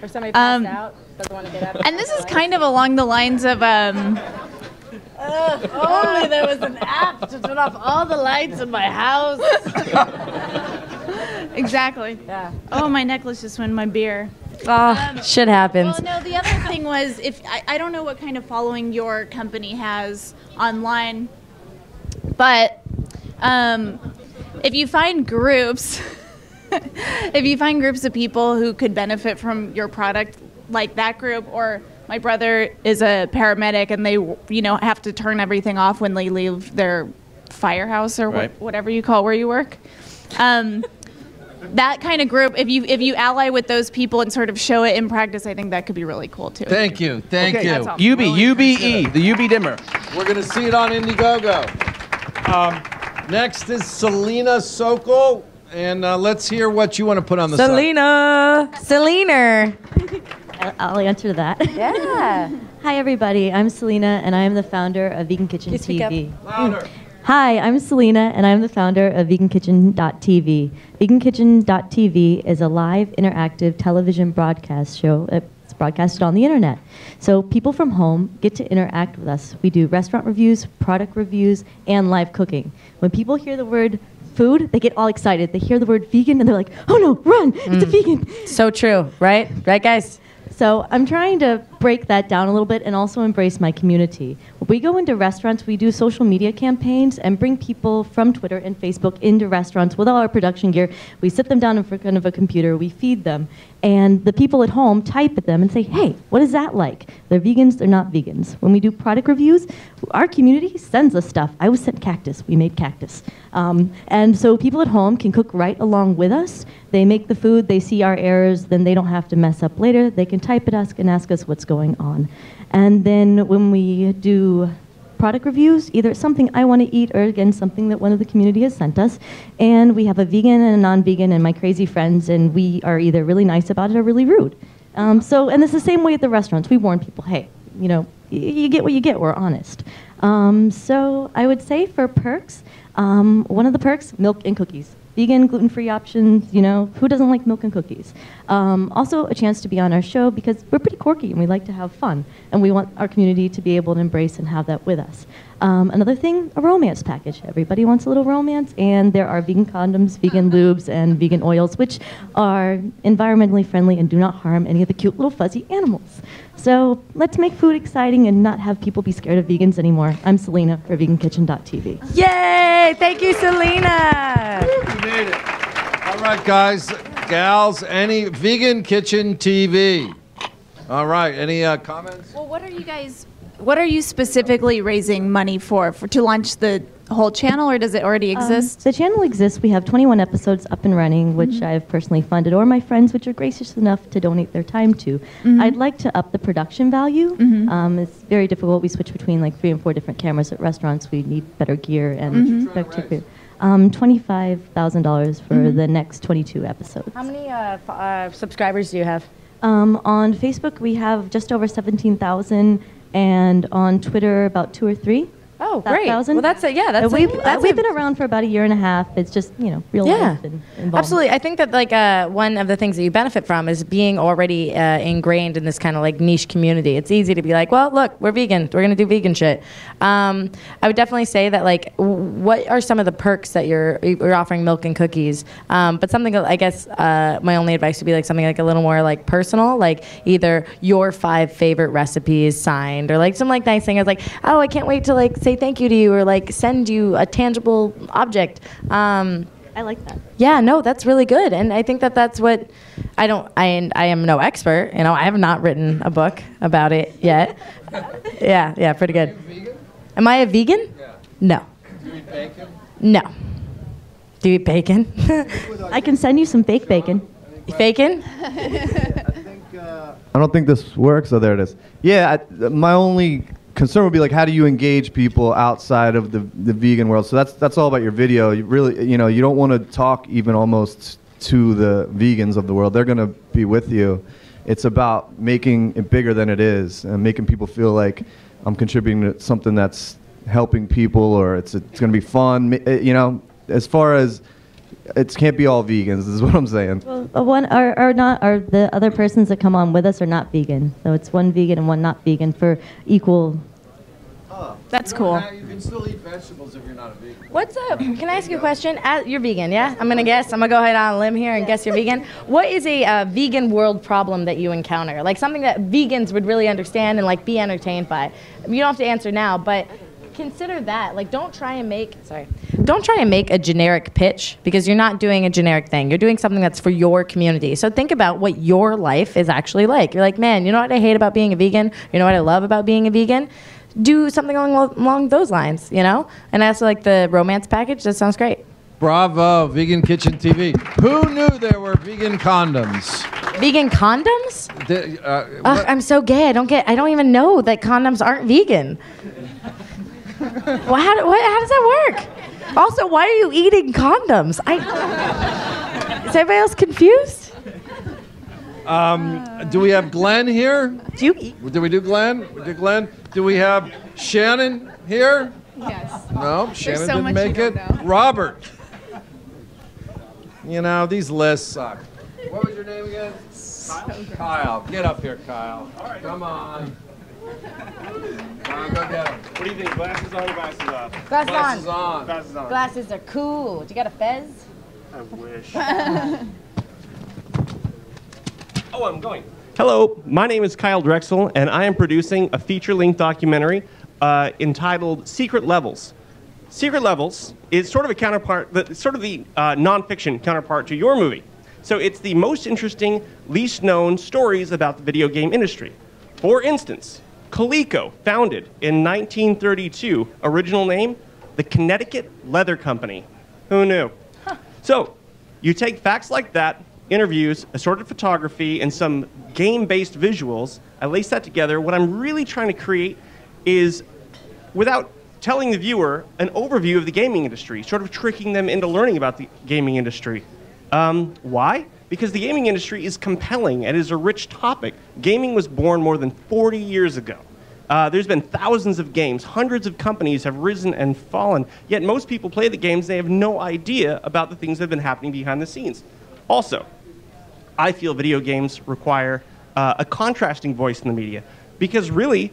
or somebody passed out, doesn't want to get up. and this is kind of along the lines of. Only there was an app to turn off all the lights in my house. Exactly. Yeah. Oh, my necklace just went in my beer. Oh, shit happens. Well, no, the other thing was, if I don't know what kind of following your company has online, but if you find groups, of people who could benefit from your product, like that group, or my brother is a paramedic and they, have to turn everything off when they leave their firehouse or whatever you call where you work. That kind of group, if you ally with those people and sort of show it in practice, I think that could be really cool too. Thank you. Thank you. UBE, the UB dimmer. We're going to see it on Indiegogo. Next is Selena Sokol, and let's hear what you want to put on the side. Selena. I'll answer that. Yeah. Hi, everybody. I'm Selena, and I am the founder of Vegan Kitchen TV. Louder. Hi, I'm Selena, and I'm the founder of VeganKitchen.tv. VeganKitchen.tv is a live, interactive television broadcast show. It's broadcasted on the internet. So people from home get to interact with us. We do restaurant reviews, product reviews, and live cooking. When people hear the word food, they get all excited. They hear the word vegan, and they're like, oh no, run, it's a vegan. So true, right? Right, guys? So I'm trying to break that down a little bit and also embrace my community. When we go into restaurants, we do social media campaigns and bring people from Twitter and Facebook into restaurants with all our production gear. We sit them down in front of a computer, we feed them, and the people at home type at them and say, hey, what is that like? They're vegans, they're not vegans. When we do product reviews, our community sends us stuff. I was sent cactus, we made cactus. And so people at home can cook right along with us. They make the food, they see our errors, then they don't have to mess up later. They can type at us and ask us what's going on. And then when we do product reviews. Either it's something I want to eat or, again, something that one of the community has sent us. And we have a vegan and a non-vegan and my crazy friends, and we are either really nice about it or really rude. And it's the same way at the restaurants. We warn people, hey, you know, you get what you get. We're honest. So I would say for perks, one of the perks, milk and cookies. Vegan, gluten-free options, you know, who doesn't like milk and cookies? Also a chance to be on our show because we're pretty quirky and we like to have fun. And we want our community to be able to embrace and have that with us. Another thing, a romance package. Everybody wants a little romance, and there are vegan condoms, vegan lubes, and vegan oils, which are environmentally friendly and do not harm any of the cute little fuzzy animals. So let's make food exciting and not have people be scared of vegans anymore. I'm Selena for vegankitchen.tv. Yay! Thank you, Selena. You made it. All right, guys, gals, any Vegan Kitchen TV? All right, any comments? Well, what are you specifically raising money for to launch the whole channel, or does it already exist? The channel exists. We have 21 episodes up and running, which I've personally funded, or my friends, which are gracious enough to donate their time to. I'd like to up the production value. It's very difficult. We switch between like 3 and 4 different cameras at restaurants. We need better gear and $25,000 for the next 22 episodes. How many subscribers do you have? On Facebook, we have just over 17,000, and on Twitter, about 2 or 3. Oh, great. 1,000. Well, that's a, yeah, that's we've been around for about a year and a half. It's just, you know, real life and involvement. Absolutely. I think that like one of the things that you benefit from is being already ingrained in this kind of like niche community. It's easy to be like, well, look, we're vegan. We're going to do vegan shit. I would definitely say that like, what are some of the perks that you're offering milk and cookies? But something, I guess, my only advice would be like something like a little more like personal, like either your 5 favorite recipes signed, or like some like nice thing is like, oh, I can't wait to like say thank you to you, or like send you a tangible object. I like that. Yeah, no, that's really good, and I think that that's what I am no expert. You know, I have not written a book about it yet. Yeah, pretty good. Are you vegan? Am I a vegan? Yeah. No. Do you eat bacon? No. Do you eat bacon? I can send you some fake bacon. Bacon? I don't think this works. Oh, there it is. Yeah, my only concern would be like, how do you engage people outside of the vegan world? So that's all about your video. You really, you know, you don't want to talk even almost to the vegans of the world. They're going to be with you. It's about making it bigger than it is and making people feel like I'm contributing to something that's helping people, or it's going to be fun. You know, as far as it can't be all vegans, is what I'm saying. Well, the other persons that come on with us are not vegan. So it's one vegan and one not vegan for equal. That's cool. You can still eat vegetables if you're not a vegan. What's up? Can I ask you a question? You're vegan, yeah? I'm gonna go ahead on a limb here and guess you're vegan. What is a vegan world problem that you encounter? Like something that vegans would really understand and like be entertained by. You don't have to answer now, but consider that. Like, don't try and make a generic pitch, because you're not doing a generic thing. You're doing something that's for your community. So think about what your life is actually like. You're like, man, you know what I hate about being a vegan? You know what I love about being a vegan? Do something along those lines, you know? And also like the romance package, that sounds great. Bravo, Vegan Kitchen TV. Who knew there were vegan condoms? Vegan condoms? I'm so gay. I don't even know that condoms aren't vegan. Well, how does that work? Also, why are you eating condoms? Is everybody else confused? Do we have Glenn here? Do you eat? Did we do Glenn? We did Glenn. Do we have Shannon here? Yes. No, Shannon so didn't much make you it. don't know. Robert. You know, these lists suck. What was your name again? Kyle. Get up here, Kyle. All right. Come on. Come on, go get him. What do you think? Glasses on or glasses off? Glasses on. Glasses on. Glasses are cool. Do you got a fez? I wish. Oh, I'm going. Hello, my name is Kyle Drexel, and I am producing a feature-length documentary entitled Secret Levels. Secret Levels is sort of a counterpart, sort of the nonfiction counterpart to your movie. So it's the most interesting, least known stories about the video game industry. For instance, Coleco, founded in 1932, original name, the Connecticut Leather Company. Who knew? Huh. So you take facts like that, interviews, assorted photography, and some game-based visuals. I lace that together. What I'm really trying to create is without telling the viewer an overview of the gaming industry, sort of tricking them into learning about the gaming industry. Why? Because the gaming industry is compelling and is a rich topic. Gaming was born more than 40 years ago. There's been thousands of games. Hundreds of companies have risen and fallen. Yet most people play the games. They have no idea about the things that have been happening behind the scenes. Also, I feel video games require a contrasting voice in the media. Because really,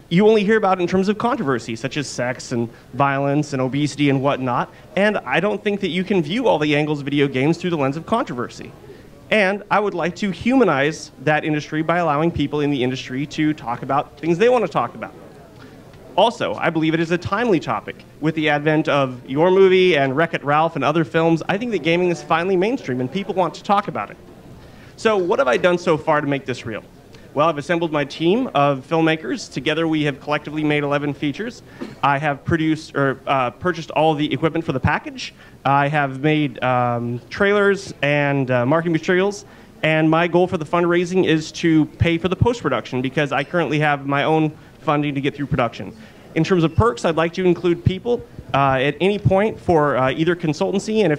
you only hear about it in terms of controversy, such as sex and violence and obesity and whatnot. And I don't think that you can view all the angles of video games through the lens of controversy. And I would like to humanize that industry by allowing people in the industry to talk about things they want to talk about. Also, I believe it is a timely topic. With the advent of your movie and Wreck-It Ralph and other films, I think that gaming is finally mainstream and people want to talk about it. So what have I done so far to make this real? Well, I've assembled my team of filmmakers. Together we have collectively made 11 features. I have produced or purchased all the equipment for the package. I have made trailers and marketing materials. And my goal for the fundraising is to pay for the post-production because I currently have my own funding to get through production. In terms of perks, I'd like to include people at any point for either consultancy, and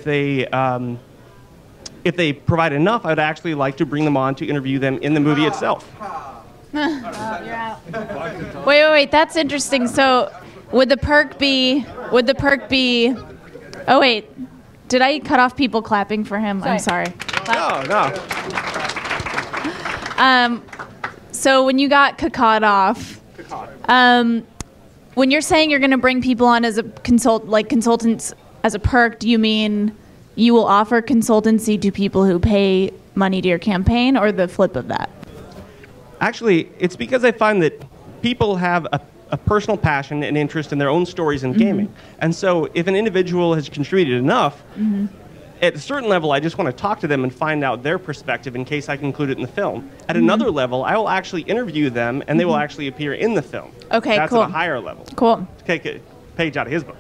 if they provide enough, I'd actually like to bring them on to interview them in the movie itself. You're out. Wait, that's interesting. So would the perk be, oh wait, did I cut off people clapping for him? I'm sorry. No. So when you got cacawed off, when you're saying you're going to bring people on as a consultants as a perk, do you mean you will offer consultancy to people who pay money to your campaign, or the flip of that? Actually, it's because I find that people have a personal passion and interest in their own stories in gaming. And so if an individual has contributed enough, at a certain level, I just want to talk to them and find out their perspective in case I can include it in the film. At another level, I will actually interview them, and they will actually appear in the film. Okay, That's cool. at a higher level. Cool. Take a page out of his book.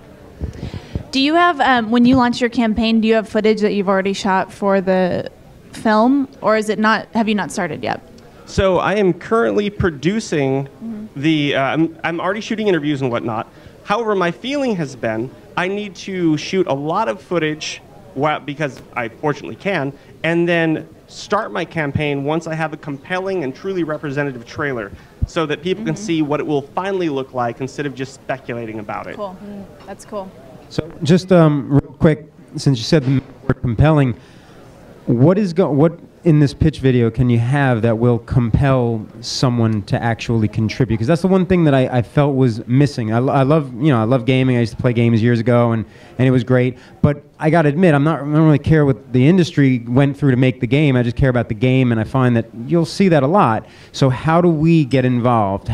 Do you have, when you launch your campaign, do you have footage that you've already shot for the film, or is it not? Have you not started yet? So I am currently producing the, I'm already shooting interviews and whatnot. However, my feeling has been I need to shoot a lot of footage because I fortunately can, and then start my campaign once I have a compelling and truly representative trailer so that people can see what it will finally look like instead of just speculating about it. Cool. That's cool. So just real quick, since you said the word compelling, what in this pitch video can you have that will compel someone to actually contribute? Because that's the one thing that I felt was missing. I love gaming. I used to play games years ago, and it was great. But I got to admit, I don't really care what the industry went through to make the game. I just care about the game, and I find that you'll see that a lot. So how do we get involved?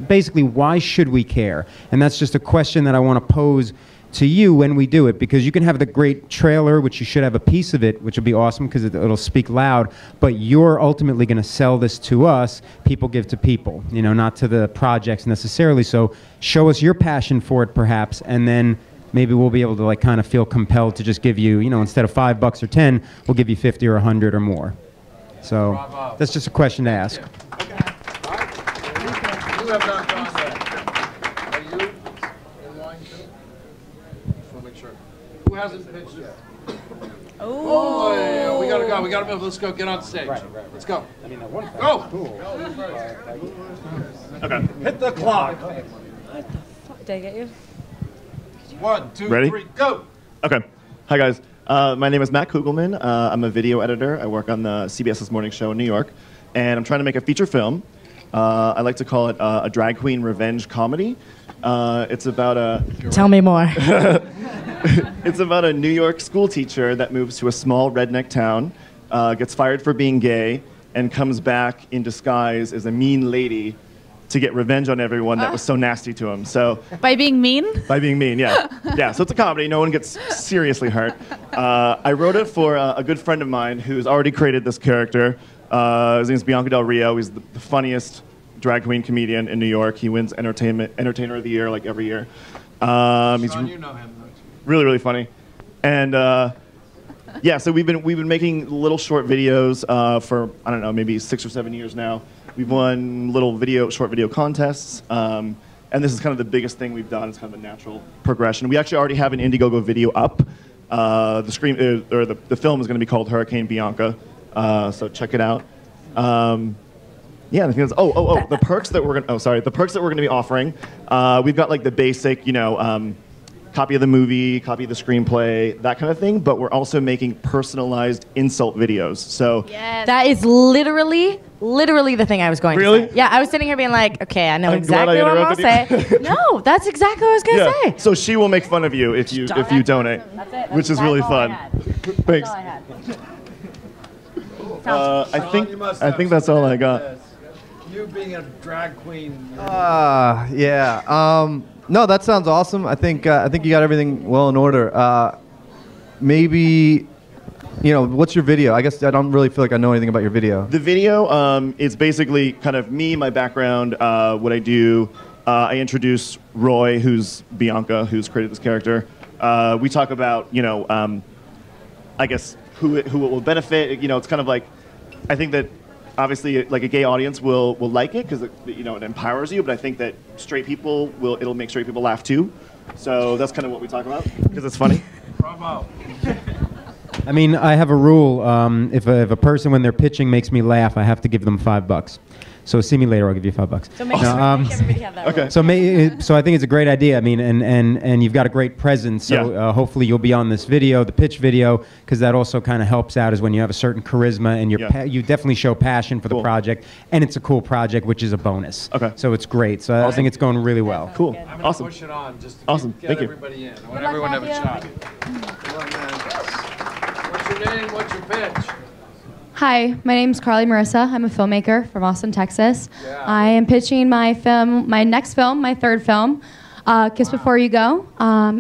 Basically, why should we care? And that's just a question that I want to pose to you when we do it, because you can have the great trailer, which you should have a piece of it, which will be awesome because it'll speak loud, but you're ultimately going to sell this to us. People give to people, not to the projects necessarily. So show us your passion for it perhaps, and then maybe we'll be able to kind of feel compelled to just give you, instead of $5 or 10, we'll give you 50 or 100 or more. So that's just a question to ask. Okay. All right. You have not done that. Are you in line too? Just want to make sure. Who hasn't pitched yet? Oh, yeah, we gotta go. We gotta move. Let's go. Get on stage. Right. Let's go. I mean, that one. Go. Cool. Okay. Hit the clock. What the fuck? Did I get you? 1, 2, Ready? 3, go. Okay. Hi, guys. My name is Matt Kugelman. I'm a video editor. I work on the CBS This Morning show in New York, and I'm trying to make a feature film. I like to call it a drag queen revenge comedy. It's about a... Tell me more. It's about a New York school teacher that moves to a small redneck town, gets fired for being gay, and comes back in disguise as a mean lady to get revenge on everyone that was so nasty to him. So by being mean? By being mean, yeah. Yeah, so it's a comedy. No one gets seriously hurt. I wrote it for a good friend of mine who's already created this character. His name is Bianca Del Rio. He's the funniest drag queen comedian in New York. He wins Entertainer of the Year like every year. He's Sean, you know him. really, really funny. And yeah, so we've been making little short videos for, I don't know, maybe 6 or 7 years now. We've won little short video contests. and this is kind of the biggest thing we've done. It's kind of a natural progression. We actually already have an Indiegogo video up. The film is going to be called Hurricane Bianca, so check it out. Yeah, the thing is, the perks that we're going to be offering. We've got like the basic, copy of the movie, copy of the screenplay, that kind of thing. But we're also making personalized insult videos. So that is literally the thing I was going to say. Yeah, I was sitting here being like, okay, I know exactly what I'm going to say. No, that's exactly what I was going to say. So she will make fun of you if you donate, which is really fun. Thanks. I think that's all I got. You being a drag queen. Yeah. No, that sounds awesome. I think you got everything well in order. Maybe, what's your video? I guess I don't really feel like I know anything about your video. The video is basically kind of me, my background, what I do. I introduce Roy, who's Bianca, who's created this character. We talk about, I guess who it will benefit. It's kind of like, I think that obviously like a gay audience will like it because it empowers you, but I think that straight people it'll make straight people laugh too. So that's kind of what we talk about because it's funny. Bravo. I mean, I have a rule. If a person when they're pitching makes me laugh, I have to give them $5. So see me later. I'll give you $5. So make sure make everybody have that. Okay. So I think it's a great idea. I mean, and you've got a great presence. So hopefully you'll be on this video, the pitch video, because that also kind of helps out. Is when you have a certain charisma and you definitely show passion for the project, and it's a cool project, which is a bonus. Okay. So it's great. So I think it's going really well. Cool. I'm gonna Awesome. push it on just to get Thank you. everybody in. I want everyone to have a shot. Come on, man. What's your name? What's your pitch? Hi, my name's Carly Marissa. I'm a filmmaker from Austin, Texas. Yeah. I am pitching my next film, my third film, Kiss Before You Go.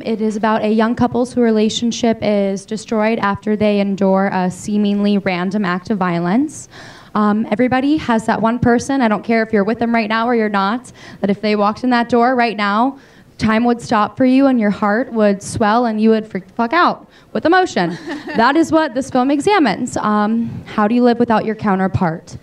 It is about a young couple's whose relationship is destroyed after they endure a seemingly random act of violence. Everybody has that one person, I don't care if you're with them right now or you're not, that if they walked in that door right now, time would stop for you and your heart would swell and you would freak the fuck out with emotion. That is what this film examines. How do you live without your counterpart?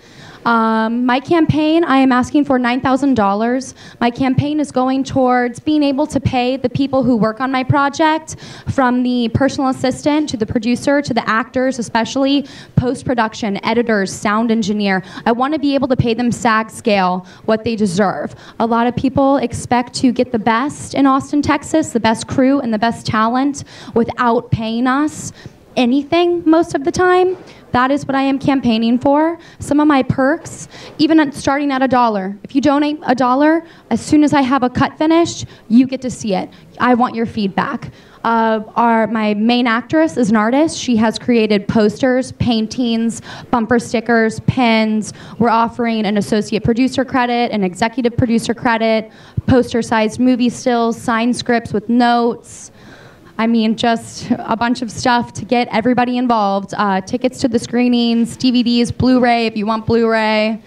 My campaign, I am asking for $9,000. My campaign is going towards being able to pay the people who work on my project, from the personal assistant to the producer to the actors, especially post-production, editors, sound engineer. I want to be able to pay them SAG scale what they deserve. A lot of people expect to get the best in Austin, Texas, the best crew and the best talent without paying us anything most of the time. That is what I am campaigning for. Some of my perks, even starting at $1. If you donate $1, as soon as I have a cut finished, you get to see it. I want your feedback. My main actress is an artist. She has created posters, paintings, bumper stickers, pins. We're offering an associate producer credit, an executive producer credit, poster-sized movie stills, signed scripts with notes. I mean, just a bunch of stuff to get everybody involved. Tickets to the screenings, DVDs, Blu-ray if you want Blu-ray.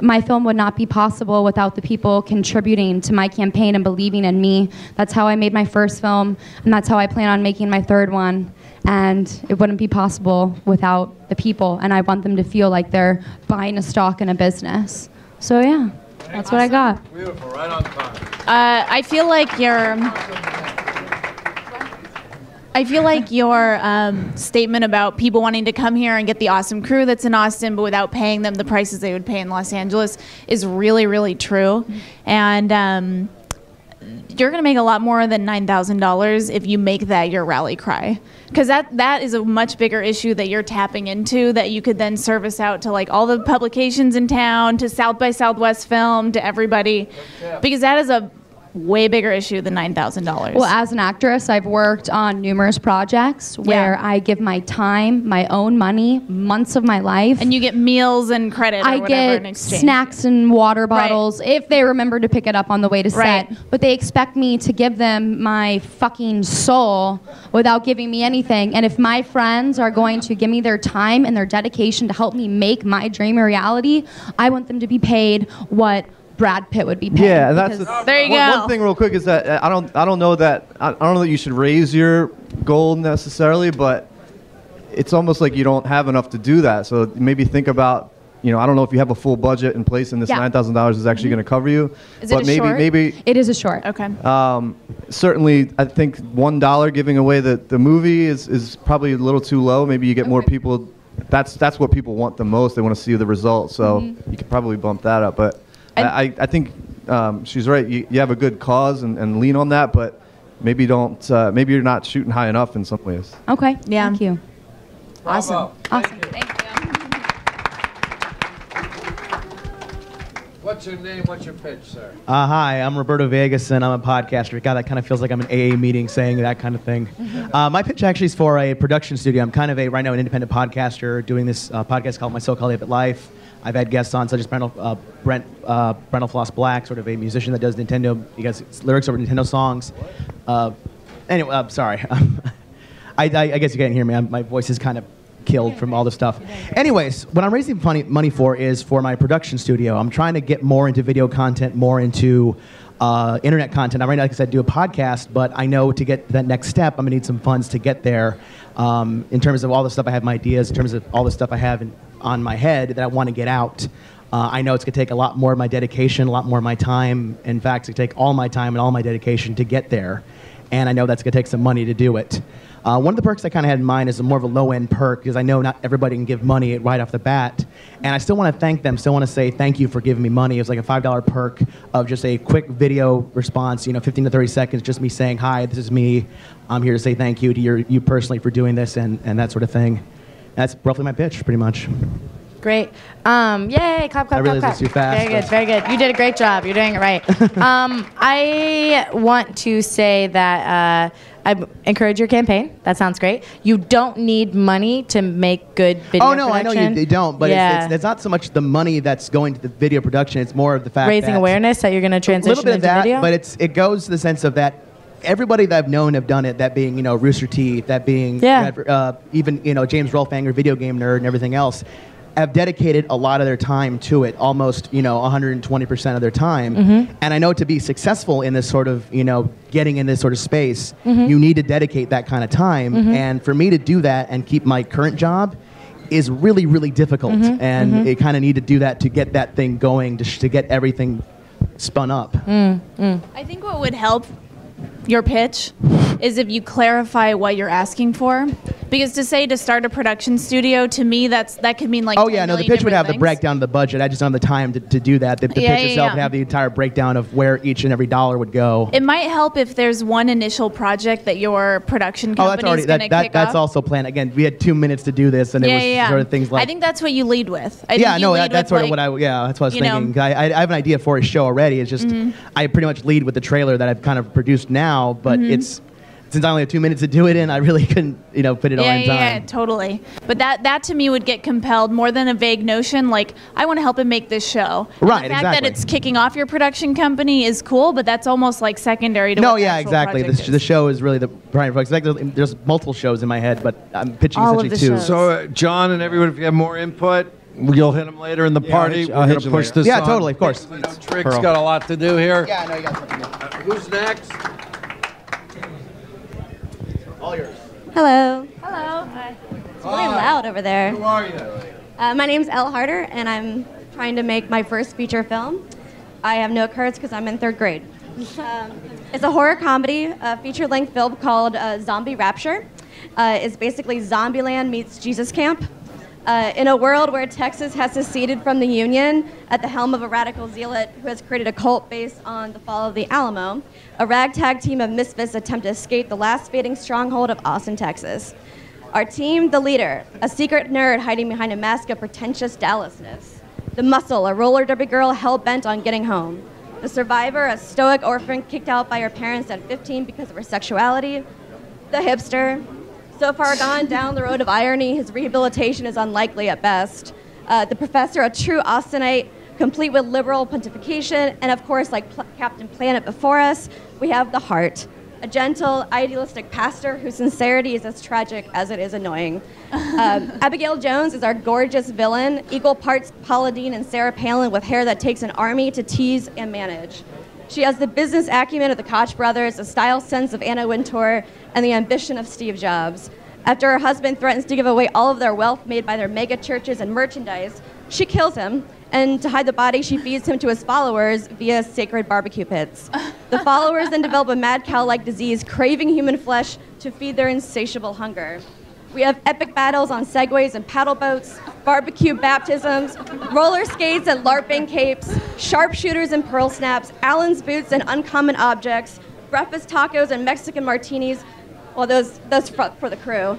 My film would not be possible without the people contributing to my campaign and believing in me. That's how I made my first film, and that's how I plan on making my third one. And it wouldn't be possible without the people, and I want them to feel like they're buying a stock in a business. So yeah, that's what I got. Beautiful, right on time. I feel like your statement about people wanting to come here and get the awesome crew that's in Austin, but without paying them the prices they would pay in Los Angeles is really, really true. And you're going to make a lot more than $9,000 if you make that your rally cry. Because that is a much bigger issue that you're tapping into that you could then service out to like all the publications in town, to South by Southwest Film, to everybody. Because that is a way bigger issue than $9,000. Well, as an actress, I've worked on numerous projects where I give my time, my own money, months of my life. And you get meals and credit or whatever in exchange. Snacks and water bottles if they remember to pick it up on the way to set. But they expect me to give them my fucking soul without giving me anything. And if my friends are going to give me their time and their dedication to help me make my dream a reality, I want them to be paid what Brad Pitt would be paid. Yeah, that's there you go. One thing real quick is that I don't know that you should raise your goal necessarily, but it's almost like you don't have enough to do that. So maybe think about, you know, I don't know if you have a full budget in place and this Yeah. $9,000 is actually going to cover you. Is it but a maybe short? maybe It is a short. Okay. certainly I think $1 giving away the movie is probably a little too low. Maybe you get more people. That's what people want the most. They want to see the results. So you could probably bump that up. But I think she's right. You have a good cause and lean on that, but maybe don't. Maybe you're not shooting high enough in some ways. Okay. Yeah. Thank you. Awesome. Awesome. Thank you. What's your name? What's your pitch, sir? Hi, I'm Roberto Vegas, and I'm a podcaster. God, that kind of feels like I'm an AA meeting saying that kind of thing. My pitch actually is for a production studio. I'm kind of right now an independent podcaster doing this podcast called My So-Called Ape Life. I've had guests on such as Brent Floss Black, sort of a musician that does Nintendo. He does lyrics over Nintendo songs. Anyway, I'm sorry. I guess you can't hear me. My voice is kind of killed from all this stuff. Anyways, what I'm raising money for is for my production studio. I'm trying to get more into video content, more into internet content. Right now, like I said, do a podcast, but I know to get that next step, I'm gonna need some funds to get there. In terms of all the stuff I have, my ideas, in terms of all the stuff I have on my head that I want to get out. I know it's gonna take a lot more of my dedication, a lot more of my time. In fact, it's gonna take all my time and all my dedication to get there. And I know that's gonna take some money to do it. One of the perks I kind of had in mind is more of a low-end perk because I know not everybody can give money right off the bat. And I still want to thank them, still want to say thank you for giving me money. It was like a $5 perk of just a quick video response, 15 to 30 seconds, just me saying, hi, this is me. I'm here to say thank you to you personally for doing this and that sort of thing. That's roughly my pitch, pretty much. Great. Yay, clap, clap, I realize clap, it's too clap. fast, Very good, but- very good. You did a great job. You're doing it right. I want to say that I encourage your campaign. That sounds great. You don't need money to make good video I know production. you don't, but Yeah. it's not so much the money that's going to the video production. It's more of the fact Raising that awareness that you're going to transition a little bit of into that, video. but it goes to the sense of that everybody that I've known have done it. That being Rooster Teeth, that being even James Rolfanger, video game nerd, and everything else, have dedicated a lot of their time to it, almost 120% of their time. And I know to be successful in this sort of getting in this sort of space, you need to dedicate that kind of time. And for me to do that and keep my current job is really, really difficult. And you kind of need to do that to get that thing going, to get everything spun up. I think what would help your pitch is if you clarify what you're asking for. Because to start a production studio, to me, that could mean like. Oh 10 yeah, no, the million pitch would have different the things. breakdown of the budget. I just don't have the time to do that. The pitch itself would have the entire breakdown of where each and every dollar would go. It might help if there's one initial project that your production company is going to kick that's off. also planned. Again, we had 2 minutes to do this, and it was sort of things like. I think that's what you lead with. I Yeah, think you no, lead that's with, sort of what I. Yeah, that's what I was you know- thinking. I have an idea for a show already. It's just I pretty much lead with the trailer that I've kind of produced now, but it's. Since I only have 2 minutes to do it in, I really couldn't, put it all in time. Yeah, totally. But that to me would get compelled more than a vague notion like I want to help him make this show. And Right, the fact exactly. that it's kicking off your production company is cool, but that's almost like secondary to No, what the yeah, actual exactly. project The show is really the Brian Fox. There's multiple shows in my head, but I'm pitching essentially two. So, John and everyone, if you have more input, you'll hit them later in the party. I'll We're hit going to you push later. this Yeah, on. totally, of course. Trick's Pearl. got a lot to do here. Yeah, I know you got something. Who's next? All yours. Hello. Hello. It's really loud over there. Who are you? My name's Elle Harder, and I'm trying to make my first feature film. I have no cards because I'm in 3rd grade. It's a horror comedy, a feature-length film called Zombie Rapture. It's basically Zombieland meets Jesus Camp. In a world where Texas has seceded from the Union at the helm of a radical zealot who has created a cult based on the fall of the Alamo, a ragtag team of misfits attempt to escape the last fading stronghold of Austin, Texas. Our team, the leader, a secret nerd hiding behind a mask of pretentious Dallasness. The muscle, a roller derby girl hell-bent on getting home. The survivor, a stoic orphan kicked out by her parents at 15 because of her sexuality. The hipster, so far gone down the road of irony, his rehabilitation is unlikely at best. The professor, a true Austinite, complete with liberal pontification. And of course, like Captain Planet before us, we have the heart. A gentle, idealistic pastor whose sincerity is as tragic as it is annoying. Abigail Jones is our gorgeous villain, equal parts Paula Deen and Sarah Palin with hair that takes an army to tease and manage. She has the business acumen of the Koch brothers, the style sense of Anna Wintour, and the ambition of Steve Jobs. After her husband threatens to give away all of their wealth made by their mega churches and merchandise, She kills him, and to hide the body, she feeds him to his followers via sacred barbecue pits. The followers then develop a mad cow-like disease, craving human flesh to feed their insatiable hunger. We have epic battles on segways and paddle boats, barbecue baptisms, roller skates and LARPing capes, sharpshooters and pearl snaps, Allen's boots and uncommon objects, breakfast tacos and Mexican martinis. Well, those for the crew.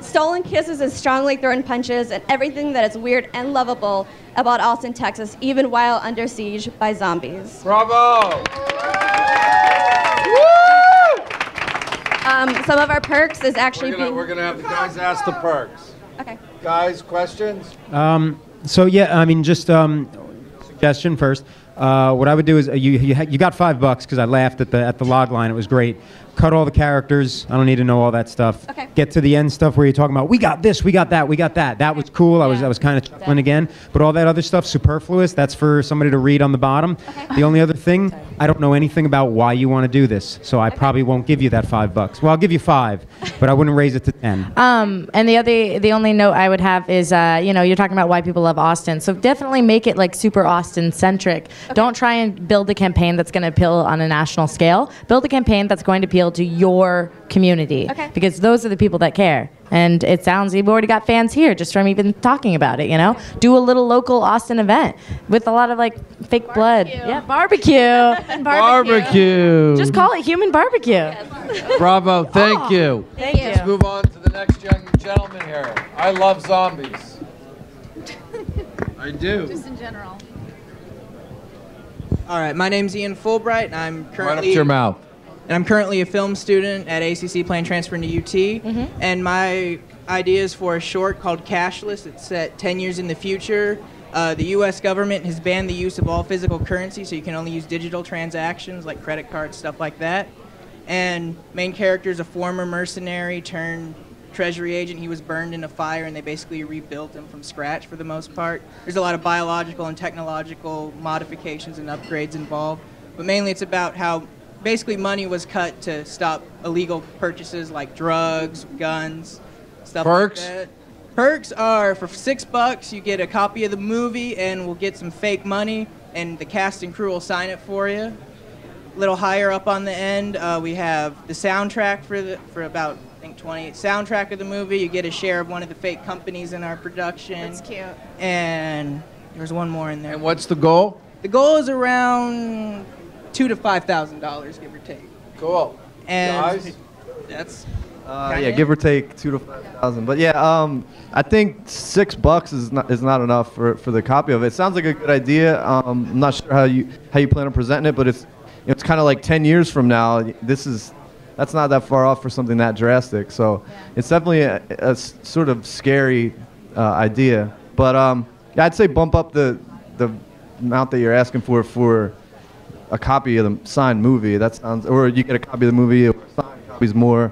Stolen kisses and strongly thrown punches, and everything that is weird and lovable about Austin, Texas, even while under siege by zombies. Bravo! Some of our perks is actually we're gonna have the guys ask the perks. Okay. Guys, questions? So yeah, I mean, just suggestion first. What I would do is you got $5 because I laughed at the log line. It was great. Cut all the characters. I don't need to know all that stuff. Okay. Get to the end stuff where you're talking about we got this, we got that, we got that. That was cool. I was kind of chuckling again. But all that other stuff, superfluous. That's for somebody to read on the bottom. Okay. The only other thing, I don't know anything about why you want to do this, so I probably won't give you that $5. Well, I'll give you 5, but I wouldn't raise it to 10. And the only note I would have is, you're talking about why people love Austin. So definitely make it like super Austin centric. Okay. Don't try and build a campaign that's going to appeal on a national scale. Build a campaign that's going to appeal to your community. Okay. Because those are the people that care. And it sounds you've already got fans here just from even talking about it, Do a little local Austin event with a lot of like fake blood. Yeah, barbecue. Barbecue. Just call it human barbecue. Yes. Bravo, thank you. Thank you. Let's move on to the next young gentleman here. I love zombies. I do. Just in general. All right, my name's Ian Fulbright, and I'm currently... Right up to your mouth. And I'm currently a film student at ACC, planning transfer into UT. Mm-hmm. And my idea is for a short called Cashless. It's set 10 years in the future. The U.S. government has banned the use of all physical currency, so you can only use digital transactions like credit cards, stuff like that. And main character is a former mercenary turned treasury agent. He was burned in a fire, and they basically rebuilt him from scratch for the most part. There's a lot of biological and technological modifications and upgrades involved. But mainly it's about how basically money was cut to stop illegal purchases like drugs, guns, stuff like that. Perks are for $6 you get a copy of the movie and we'll get some fake money and the cast and crew will sign it for you. A little higher up on the end, we have the soundtrack for about I think 20 soundtrack of the movie. You get a share of one of the fake companies in our production. That's cute. And there's one more in there. And what's the goal? The goal is around $2,000 to $5,000, give or take. Cool. And guys? that's yeah, give or take 2,000 to 5,000. But yeah, I think $6 is not enough for the copy of it. It sounds like a good idea. I'm not sure how you plan on presenting it, but it's kind of like 10 years from now. That's not that far off for something that drastic. So it's definitely a sort of scary idea. But yeah, I'd say bump up the amount that you're asking for a copy of the signed movie. That sounds, or you get a copy of the movie, or signed copies more,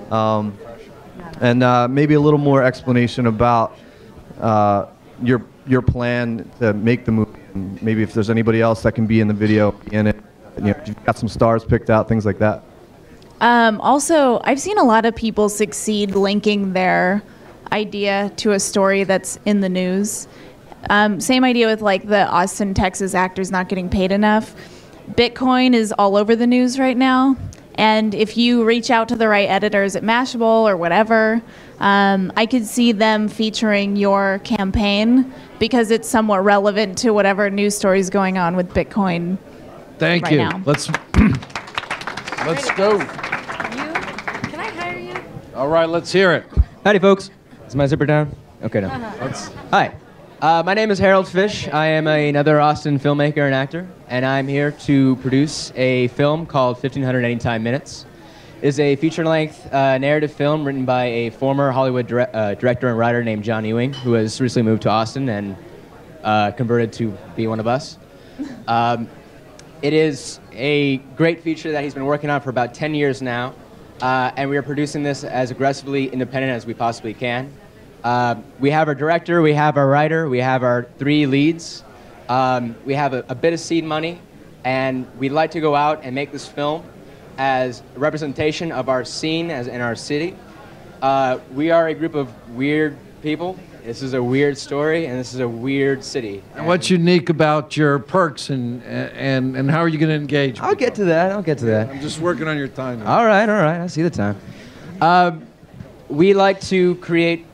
and maybe a little more explanation about your plan to make the movie, and maybe if there's anybody else that can be in the video, in it. You've got some stars picked out, things like that. Also, I've seen a lot of people succeed linking their idea to a story that's in the news. Same idea with like the Austin, Texas actors not getting paid enough. Bitcoin is all over the news right now. And if you reach out to the right editors at Mashable or whatever, I could see them featuring your campaign because it's somewhat relevant to whatever news story is going on with Bitcoin. Thank right you. Now. Let's go. Can I hire you? All right, let's hear it. Howdy, folks. Is my zipper down? Okay, no. Hi. My name is Harold Fish. I am another Austin filmmaker and actor, and I'm here to produce a film called 1580 Minutes. It is a feature-length narrative film written by a former Hollywood director and writer named John Ewing, who has recently moved to Austin and converted to be one of us. It is a great feature that he's been working on for about 10 years now, and we are producing this as aggressively independent as we possibly can. We have our director, we have our writer, we have our 3 leads. We have a bit of seed money, and we'd like to go out and make this film as a representation of our scene in our city. We are a group of weird people. This is a weird story, and this is a weird city. And what's unique about your perks, and how are you going to engage? I'll get to that. I'll get to that. I'm just working on your time now. All right. I see the time. We like to create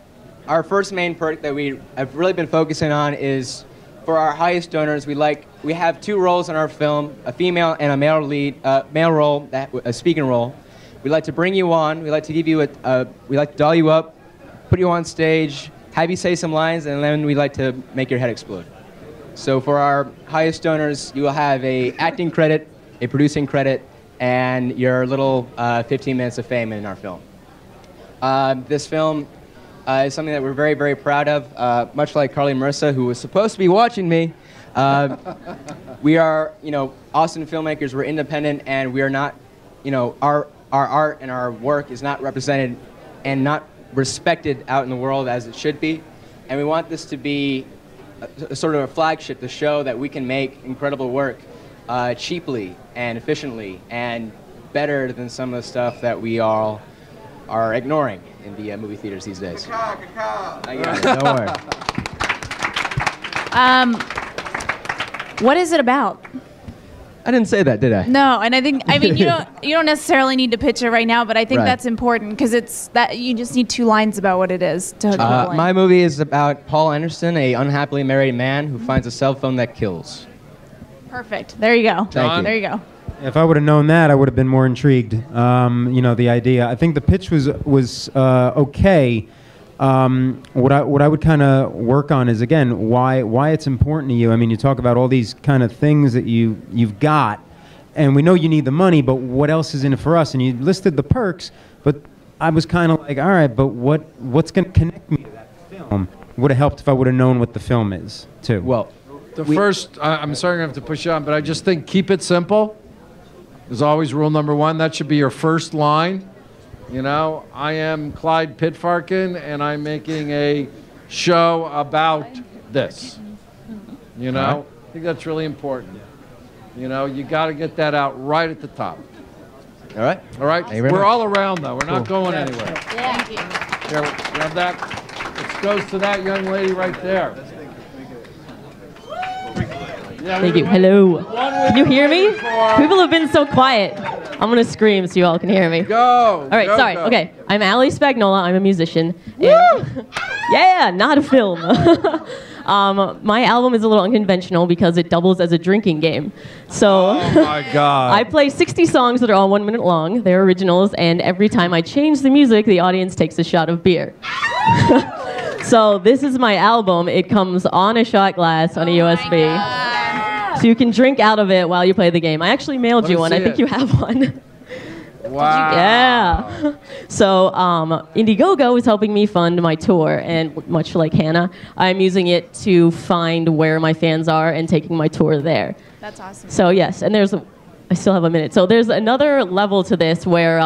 our first main perk that we have really been focusing on is for our highest donors. We have 2 roles in our film, a female and a male lead, male role, a speaking role. We like to bring you on. We like to give you we like to doll you up, put you on stage, have you say some lines, and then we like to make your head explode. So for our highest donors, you will have a acting credit, a producing credit, and your little 15 minutes of fame in our film. This film is something that we're very, very proud of. Much like Carly Mersa, who was supposed to be watching me, we are, Austin filmmakers. We're independent, and we are not, our art and our work is not represented and not respected out in the world as it should be. And we want this to be a sort of a flagship to show that we can make incredible work cheaply and efficiently and better than some of the stuff that we all are ignoring in the movie theaters these days. Don't worry. What is it about? I didn't say that, did I? No, and I mean, you don't necessarily need to pitch it right now, but I think Right. that's important because it's that you just need 2 lines about what it is to hook people in. My movie is about Paul Anderson, a unhappily married man who finds a cell phone that kills. Perfect. There you go. Thank you. There you go. If I would have known that, I would have been more intrigued. The idea. I think the pitch was okay. What I would kind of work on is, again, why it's important to you. I mean, you talk about all these kind of things that you've got, and we know you need the money, but what else is in it for us? And you listed the perks, but I was kind of like, all right, but what's going to connect me to that film? Would have helped if I would have known what the film is, too. Well, I'm sorry I have to push you on, but I just think keep it simple. There's always rule number 1. That should be your first line. I am Clyde Pitfarkin, and I'm making a show about this. I think that's really important. You got to get that out right at the top. All right. All right. Thank you very We're much. all around, though. We're not going anywhere. Thank you. Here, we have that. It goes to that young lady right there. Yeah, Thank you. Hello. Can you hear me? People have been so quiet. I'm going to scream so you all can hear me. Go. All right, go, sorry. go. Okay, I'm Allie Spagnola. I'm a musician. And yeah, not a film. My album is a little unconventional because it doubles as a drinking game. So Oh my God. I play 60 songs that are all 1 minute long. They're originals, and every time I change the music, the audience takes a shot of beer. So this is my album. It comes on a shot glass on a USB. So you can drink out of it while you play the game. I actually mailed you one. I think you have one. Wow. Yeah. So Indiegogo is helping me fund my tour, and much like Hannah, I'm using it to find where my fans are and taking my tour there. That's awesome. So yes, and I still have a minute. So there's another level to this where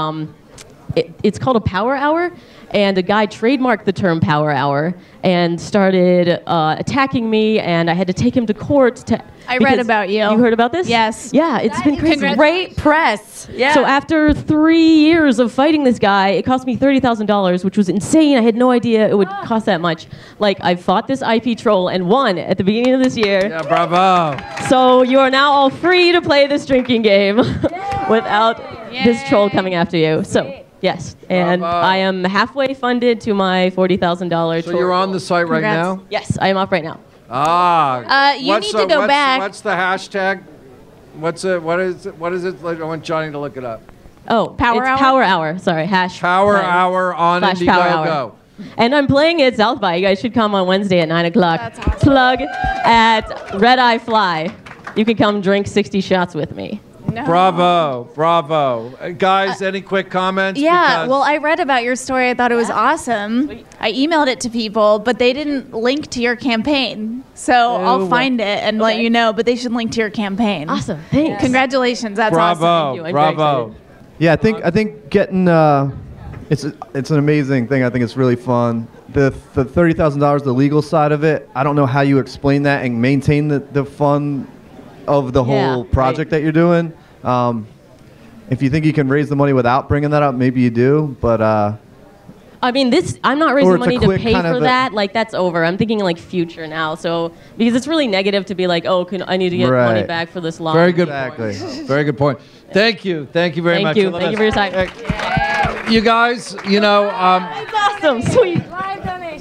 it's called a power hour, and a guy trademarked the term power hour and started attacking me, and I had to take him to court I read about you. You heard about this? Yes. Yeah, it's been crazy. Great press. Yeah. So after 3 years of fighting this guy, it cost me $30,000, which was insane. I had no idea it would cost that much. Like, I fought this IP troll and won at the beginning of this year. Yeah, bravo. So you are now all free to play this drinking game without this troll coming after you. So, yes. And I am halfway funded to my $40,000 So you're on the site right now? Yes, I am up right now. You need to go back. What's the hashtag? What is it? I want Johnny to look it up. Oh, Power it's Hour? Power Hour. Sorry, hash. Power Hour on / Power Hour. Indiegogo. And I'm playing at South by. You guys should come on Wednesday at 9 o'clock. That's awesome. Plug at Red Eye Fly. You can come drink 60 shots with me. No. Bravo. Guys, any quick comments? Yeah, Because- well, I read about your story. I thought it was awesome. I emailed it to people, but they didn't link to your campaign. So I'll find it and let you know, but they should link to your campaign. Awesome. Thanks. Congratulations. That's awesome. Bravo. Yeah, I think getting it's an amazing thing. I think it's really fun. The $30,000, the legal side of it. I don't know how you explain that and maintain the fun of the whole project that you're doing. If you think you can raise the money without bringing that up, maybe you do. But I mean, I'm not Or raising it's a money to quick pay kind for of a- that. Like, that's over. I'm thinking like future now. So, because it's really negative to be like, oh, I need to get money Right. back for this launch. Very good. Exactly. Very good point. Thank you. Thank you very much. Thank you. Thank you for your time. You guys, you know, That's awesome. Sweet.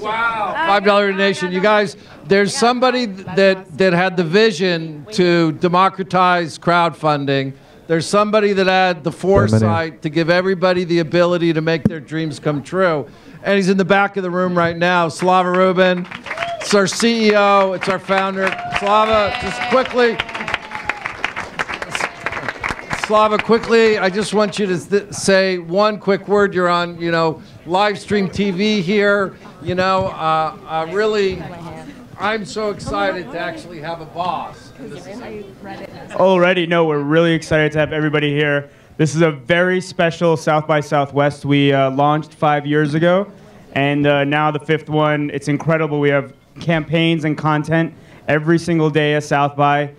Wow. $5 donation. You guys, there's somebody that had the vision to democratize crowdfunding. There's somebody that had the foresight to give everybody the ability to make their dreams come true. And he's in the back of the room right now. Slava Rubin. It's our CEO. It's our founder. Slava, just quickly. Slava, quickly, I just want you to say one quick word. You're on, live stream TV here. Really, I'm so excited to actually have a boss. Already, no, we're really excited to have everybody here. This is a very special South by Southwest. We launched 5 years ago, and now the 5th one. It's incredible. We have campaigns and content every single day at South by.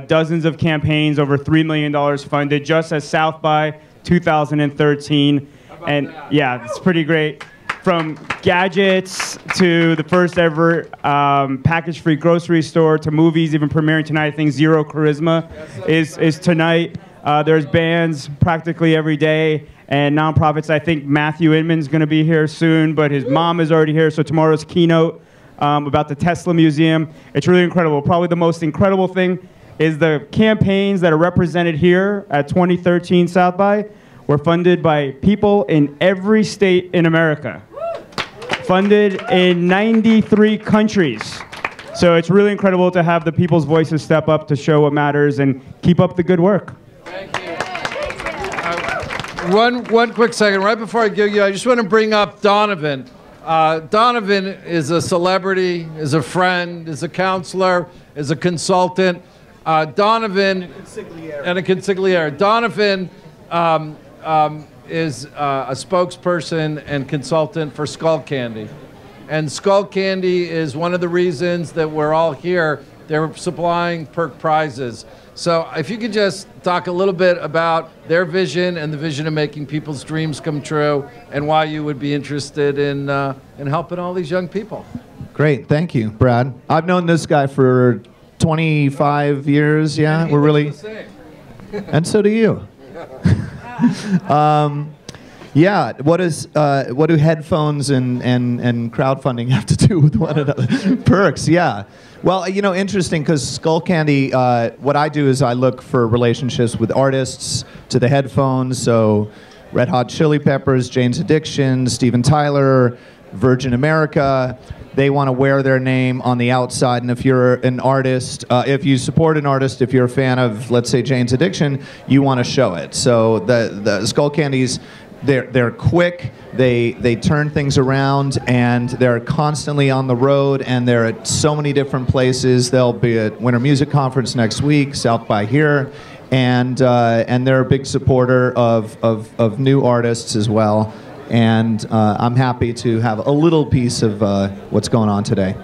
Dozens of campaigns, over $3 million funded just at South by 2013. And yeah, it's pretty great. From gadgets to the first ever package-free grocery store to movies, even premiering tonight. I think Zero Charisma is tonight. There's bands practically every day and nonprofits. I think Matthew Inman's going to be here soon, but his mom is already here. So tomorrow's keynote about the Tesla Museum. It's really incredible. Probably the most incredible thing is the campaigns that are represented here at 2013 South by were funded by people in every state in America. Funded in 93 countries. So it's really incredible to have the people's voices step up to show what matters and keep up the good work. Thank you. One quick second. Right before I give you, I just want to bring up Donovan. Donovan is a celebrity, is a friend, is a counselor, is a consultant. Donovan and a consigliere. Donovan is a spokesperson and consultant for Skull Candy. And Skull Candy is one of the reasons that we're all here. They're supplying perk prizes. So if you could just talk a little bit about their vision and the vision of making people's dreams come true and why you would be interested in helping all these young people. Great, thank you, Brad. I've known this guy for 25 years, yeah. We're really, and so do you. Yeah, what do headphones and crowdfunding have to do with one another? Perks, yeah. Well, interesting, because Skull Candy, what I do is I look for relationships with artists to the headphones, so Red Hot Chili Peppers, Jane's Addiction, Steven Tyler, Virgin America. They want to wear their name on the outside, and if you're an artist, if you support an artist, if you're a fan of, let's say, Jane's Addiction, you want to show it. So the Skull Candies, they're quick, they turn things around, and they're constantly on the road, and they're at so many different places. They'll be at Winter Music Conference next week, South by here, and they're a big supporter of new artists as well. And I'm happy to have a little piece of what's going on today.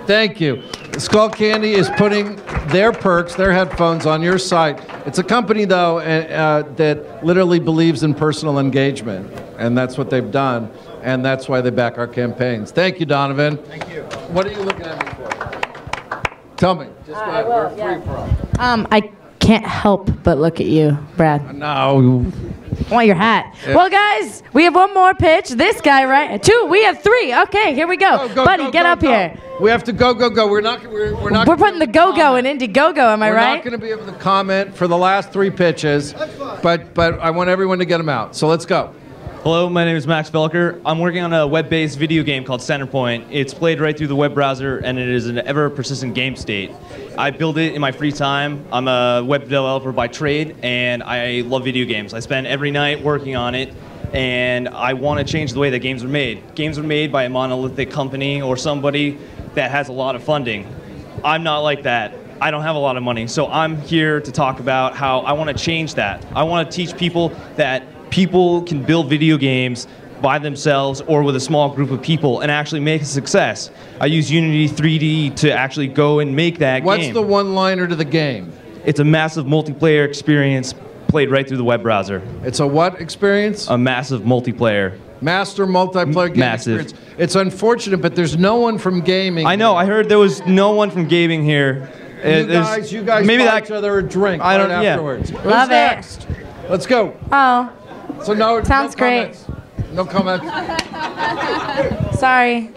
Thank you. Skull Candy is putting their perks, their headphones on your site. It's a company, though, that literally believes in personal engagement, and that's what they've done, and that's why they back our campaigns. Thank you, Donovan. Thank you. What are you looking at me for? Tell me. Just go ahead. We're free for all. I can't help but look at you, Brad. No. I want your hat. Yeah. Well, guys, we have one more pitch. This guy, right? 2. We have 3. Okay, here we go. Buddy, get up here. We have to go. We're not. We're putting the go-go in Indiegogo. Am I right? We're not going to be able to comment for the last 3 pitches, but I want everyone to get them out. So let's go. Hello, my name is Max Belker. I'm working on a web-based video game called Centerpoint. It's played right through the web browser, and it is an ever-persistent game state. I build it in my free time. I'm a web developer by trade, and I love video games. I spend every night working on it, and I want to change the way that games are made. Games are made by a monolithic company or somebody that has a lot of funding. I'm not like that. I don't have a lot of money, so I'm here to talk about how I want to change that. I want to teach people that people can build video games by themselves or with a small group of people and actually make a success. I use Unity 3D to actually go and make that game. What's the one-liner to the game? It's a massive multiplayer experience played right through the web browser. It's a what experience? A massive multiplayer. Master multiplayer game Massive. experience. It's unfortunate, but there's no one from gaming. I know. I heard there was no one from gaming here. You guys maybe buy that each other a drink I don't. right Yeah. afterwards. Who's Love it. next? Let's go. Oh, So no. sounds no great. comments. No comments. Sorry.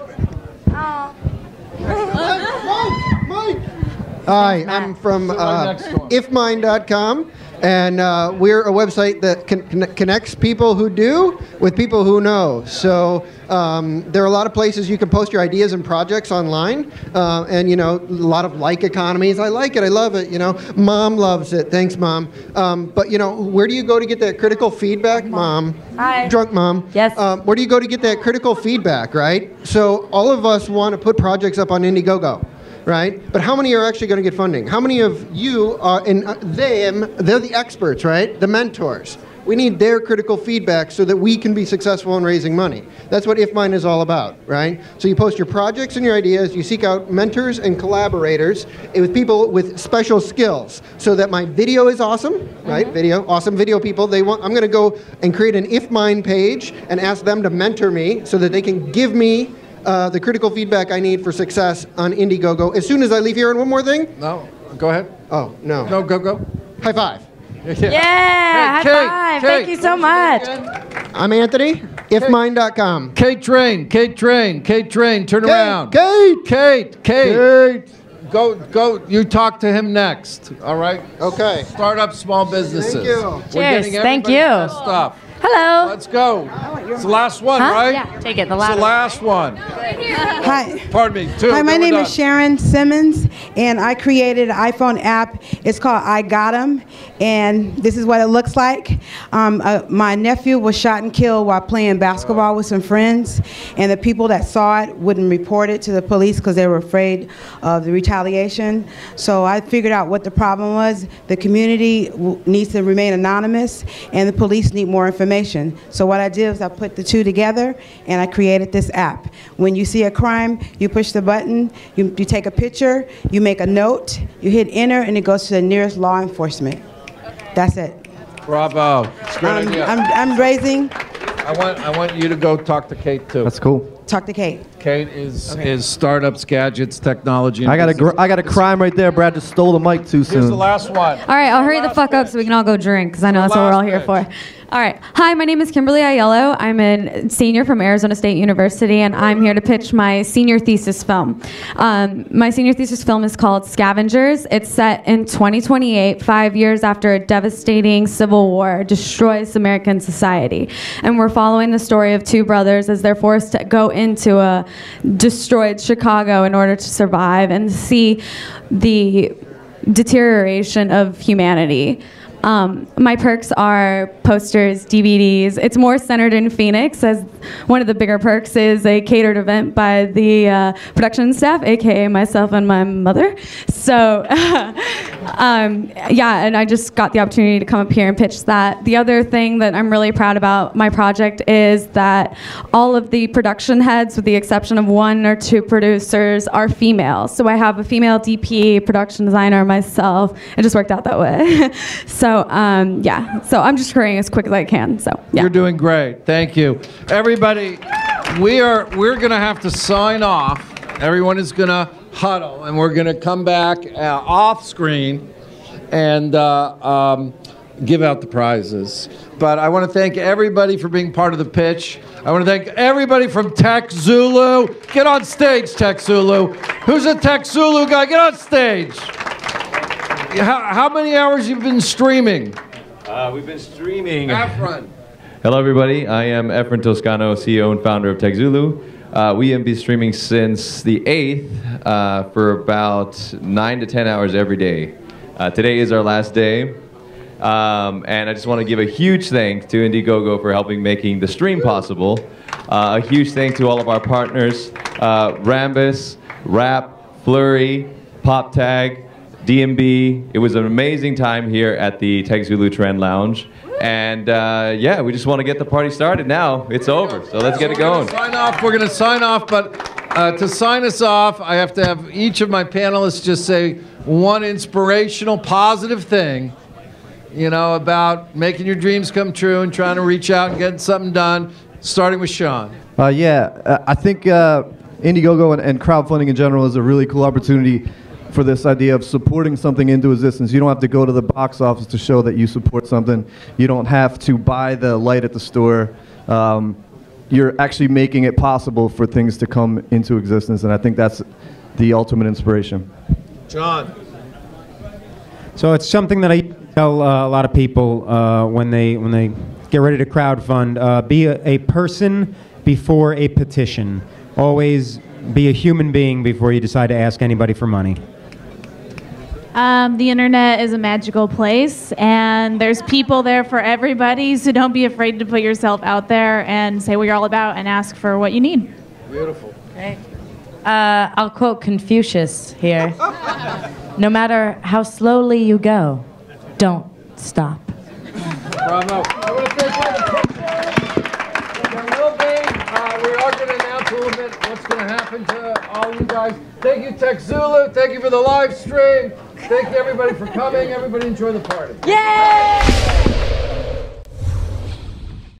Hi, I'm from ifmine.com, and we're a website that connects people who do with people who know. So there are a lot of places you can post your ideas and projects online, and you know, a lot of like economies. I like it, I love it. You know, Mom loves it. Thanks, Mom. But you know, where do you go to get that critical feedback, Mom? Hi. Drunk Mom. Yes. Where do you go to get that critical feedback, right? So all of us want to put projects up on Indiegogo. Right? But how many are actually going to get funding? How many of you are, and they're the experts, right? The mentors. We need their critical feedback so that we can be successful in raising money. That's what IfMine is all about, right? So you post your projects and your ideas, you seek out mentors and collaborators with people with special skills so that my video is awesome, right? Awesome video people. I'm going to go and create an IfMine page and ask them to mentor me so that they can give me the critical feedback I need for success on Indiegogo. As soon as I leave here, and one more thing. No, go ahead. Oh, no. No, go. High five. Yeah, high five. Thank you so much. I'm Anthony, ifmine.com. Kate Train, turn around. Kate. Go, you talk to him next, all right? Okay. Start-up small businesses. Thank you. We're Cheers, getting thank everybody's you. best stuff. Hello. Let's go. It's the last one, Huh? right? Yeah, take it, the It's the last last one. Hi. Pardon me, two. Hi, my then we're name done. is Sharon Simmons, and I created an iPhone app. It's called I Got 'Em, and this is what it looks like. My nephew was shot and killed while playing basketball with some friends, and the people that saw it wouldn't report it to the police because they were afraid of the retaliation. So I figured out what the problem was. The community needs to remain anonymous, and the police need more information. So what I did was I put the two together, and I created this app. When you see a crime, you push the button, you take a picture, you make a note, you hit enter, and it goes to the nearest law enforcement. That's it. Bravo. It's a great idea. I'm raising. I want you to go talk to Kate too. That's cool. Talk to Kate. Kate is startups, gadgets, technology. And I got business. a crime right there. Brad just stole the mic too soon. Here's the last one. All right, I'll hurry the fuck up so we can all go drink, because I know that's what we're all here for. All right. Hi, my name is Kimberly Aiello. I'm a senior from Arizona State University, and I'm here to pitch my senior thesis film. My senior thesis film is called Scavengers. It's set in 2028, 5 years after a devastating civil war destroys American society. And we're following the story of two brothers as they're forced to go into a destroyed Chicago in order to survive and see the deterioration of humanity. My perks are posters, DVDs. It's more centered in Phoenix, as one of the bigger perks is a catered event by the production staff, aka myself and my mother. So, yeah, and I just got the opportunity to come up here and pitch that. The other thing that I'm really proud about my project is that all of the production heads, with the exception of 1 or 2 producers, are female. So I have a female DP, production designer, myself. It just worked out that way. So, yeah, so I'm just hurrying as quick as I can. So, yeah. You're doing great. Thank you. Everybody, we're going to have to sign off. Everyone is going to huddle, and we're going to come back off screen and give out the prizes. But I want to thank everybody for being part of the pitch. I want to thank everybody from TechZulu. Get on stage, TechZulu. Who's a TechZulu guy? Get on stage. How many hours you've been streaming? We've been streaming. Efren. Hello, everybody. I am Efren Toscano, CEO and founder of TechZulu. We have been streaming since the 8th for about 9 to 10 hours every day. Today is our last day. And I just want to give a huge thanks to Indiegogo for helping making the stream possible. A huge thank to all of our partners, Rambus, Rap, Flurry, PopTag, DMB. It was an amazing time here at the TechZulu Trend Lounge. And yeah, we just want to get the party started now. It's over, so let's get it going. We're going to sign off, but to sign us off, I have to have each of my panelists just say one inspirational, positive thing, you know, about making your dreams come true and trying to reach out and getting something done. Starting with Sean. I think Indiegogo and crowdfunding in general is a really cool opportunity for this idea of supporting something into existence. You don't have to go to the box office to show that you support something. You don't have to buy the light at the store. You're actually making it possible for things to come into existence, and I think that's the ultimate inspiration. John. So it's something that I tell a lot of people when they get ready to crowdfund. Be a person before a petition. Always be a human being before you decide to ask anybody for money. The internet is a magical place, and there's people there for everybody, so don't be afraid to put yourself out there and say what you're all about and ask for what you need. Beautiful. Great. I'll quote Confucius here. No matter how slowly you go, don't stop. Bravo. I want to thank there will be, we are going to announce a little bit what's going to happen to all you guys. Thank you, TechZulu. Thank you for the live stream. Thank you, everybody, for coming. Everybody enjoy the party. Yay!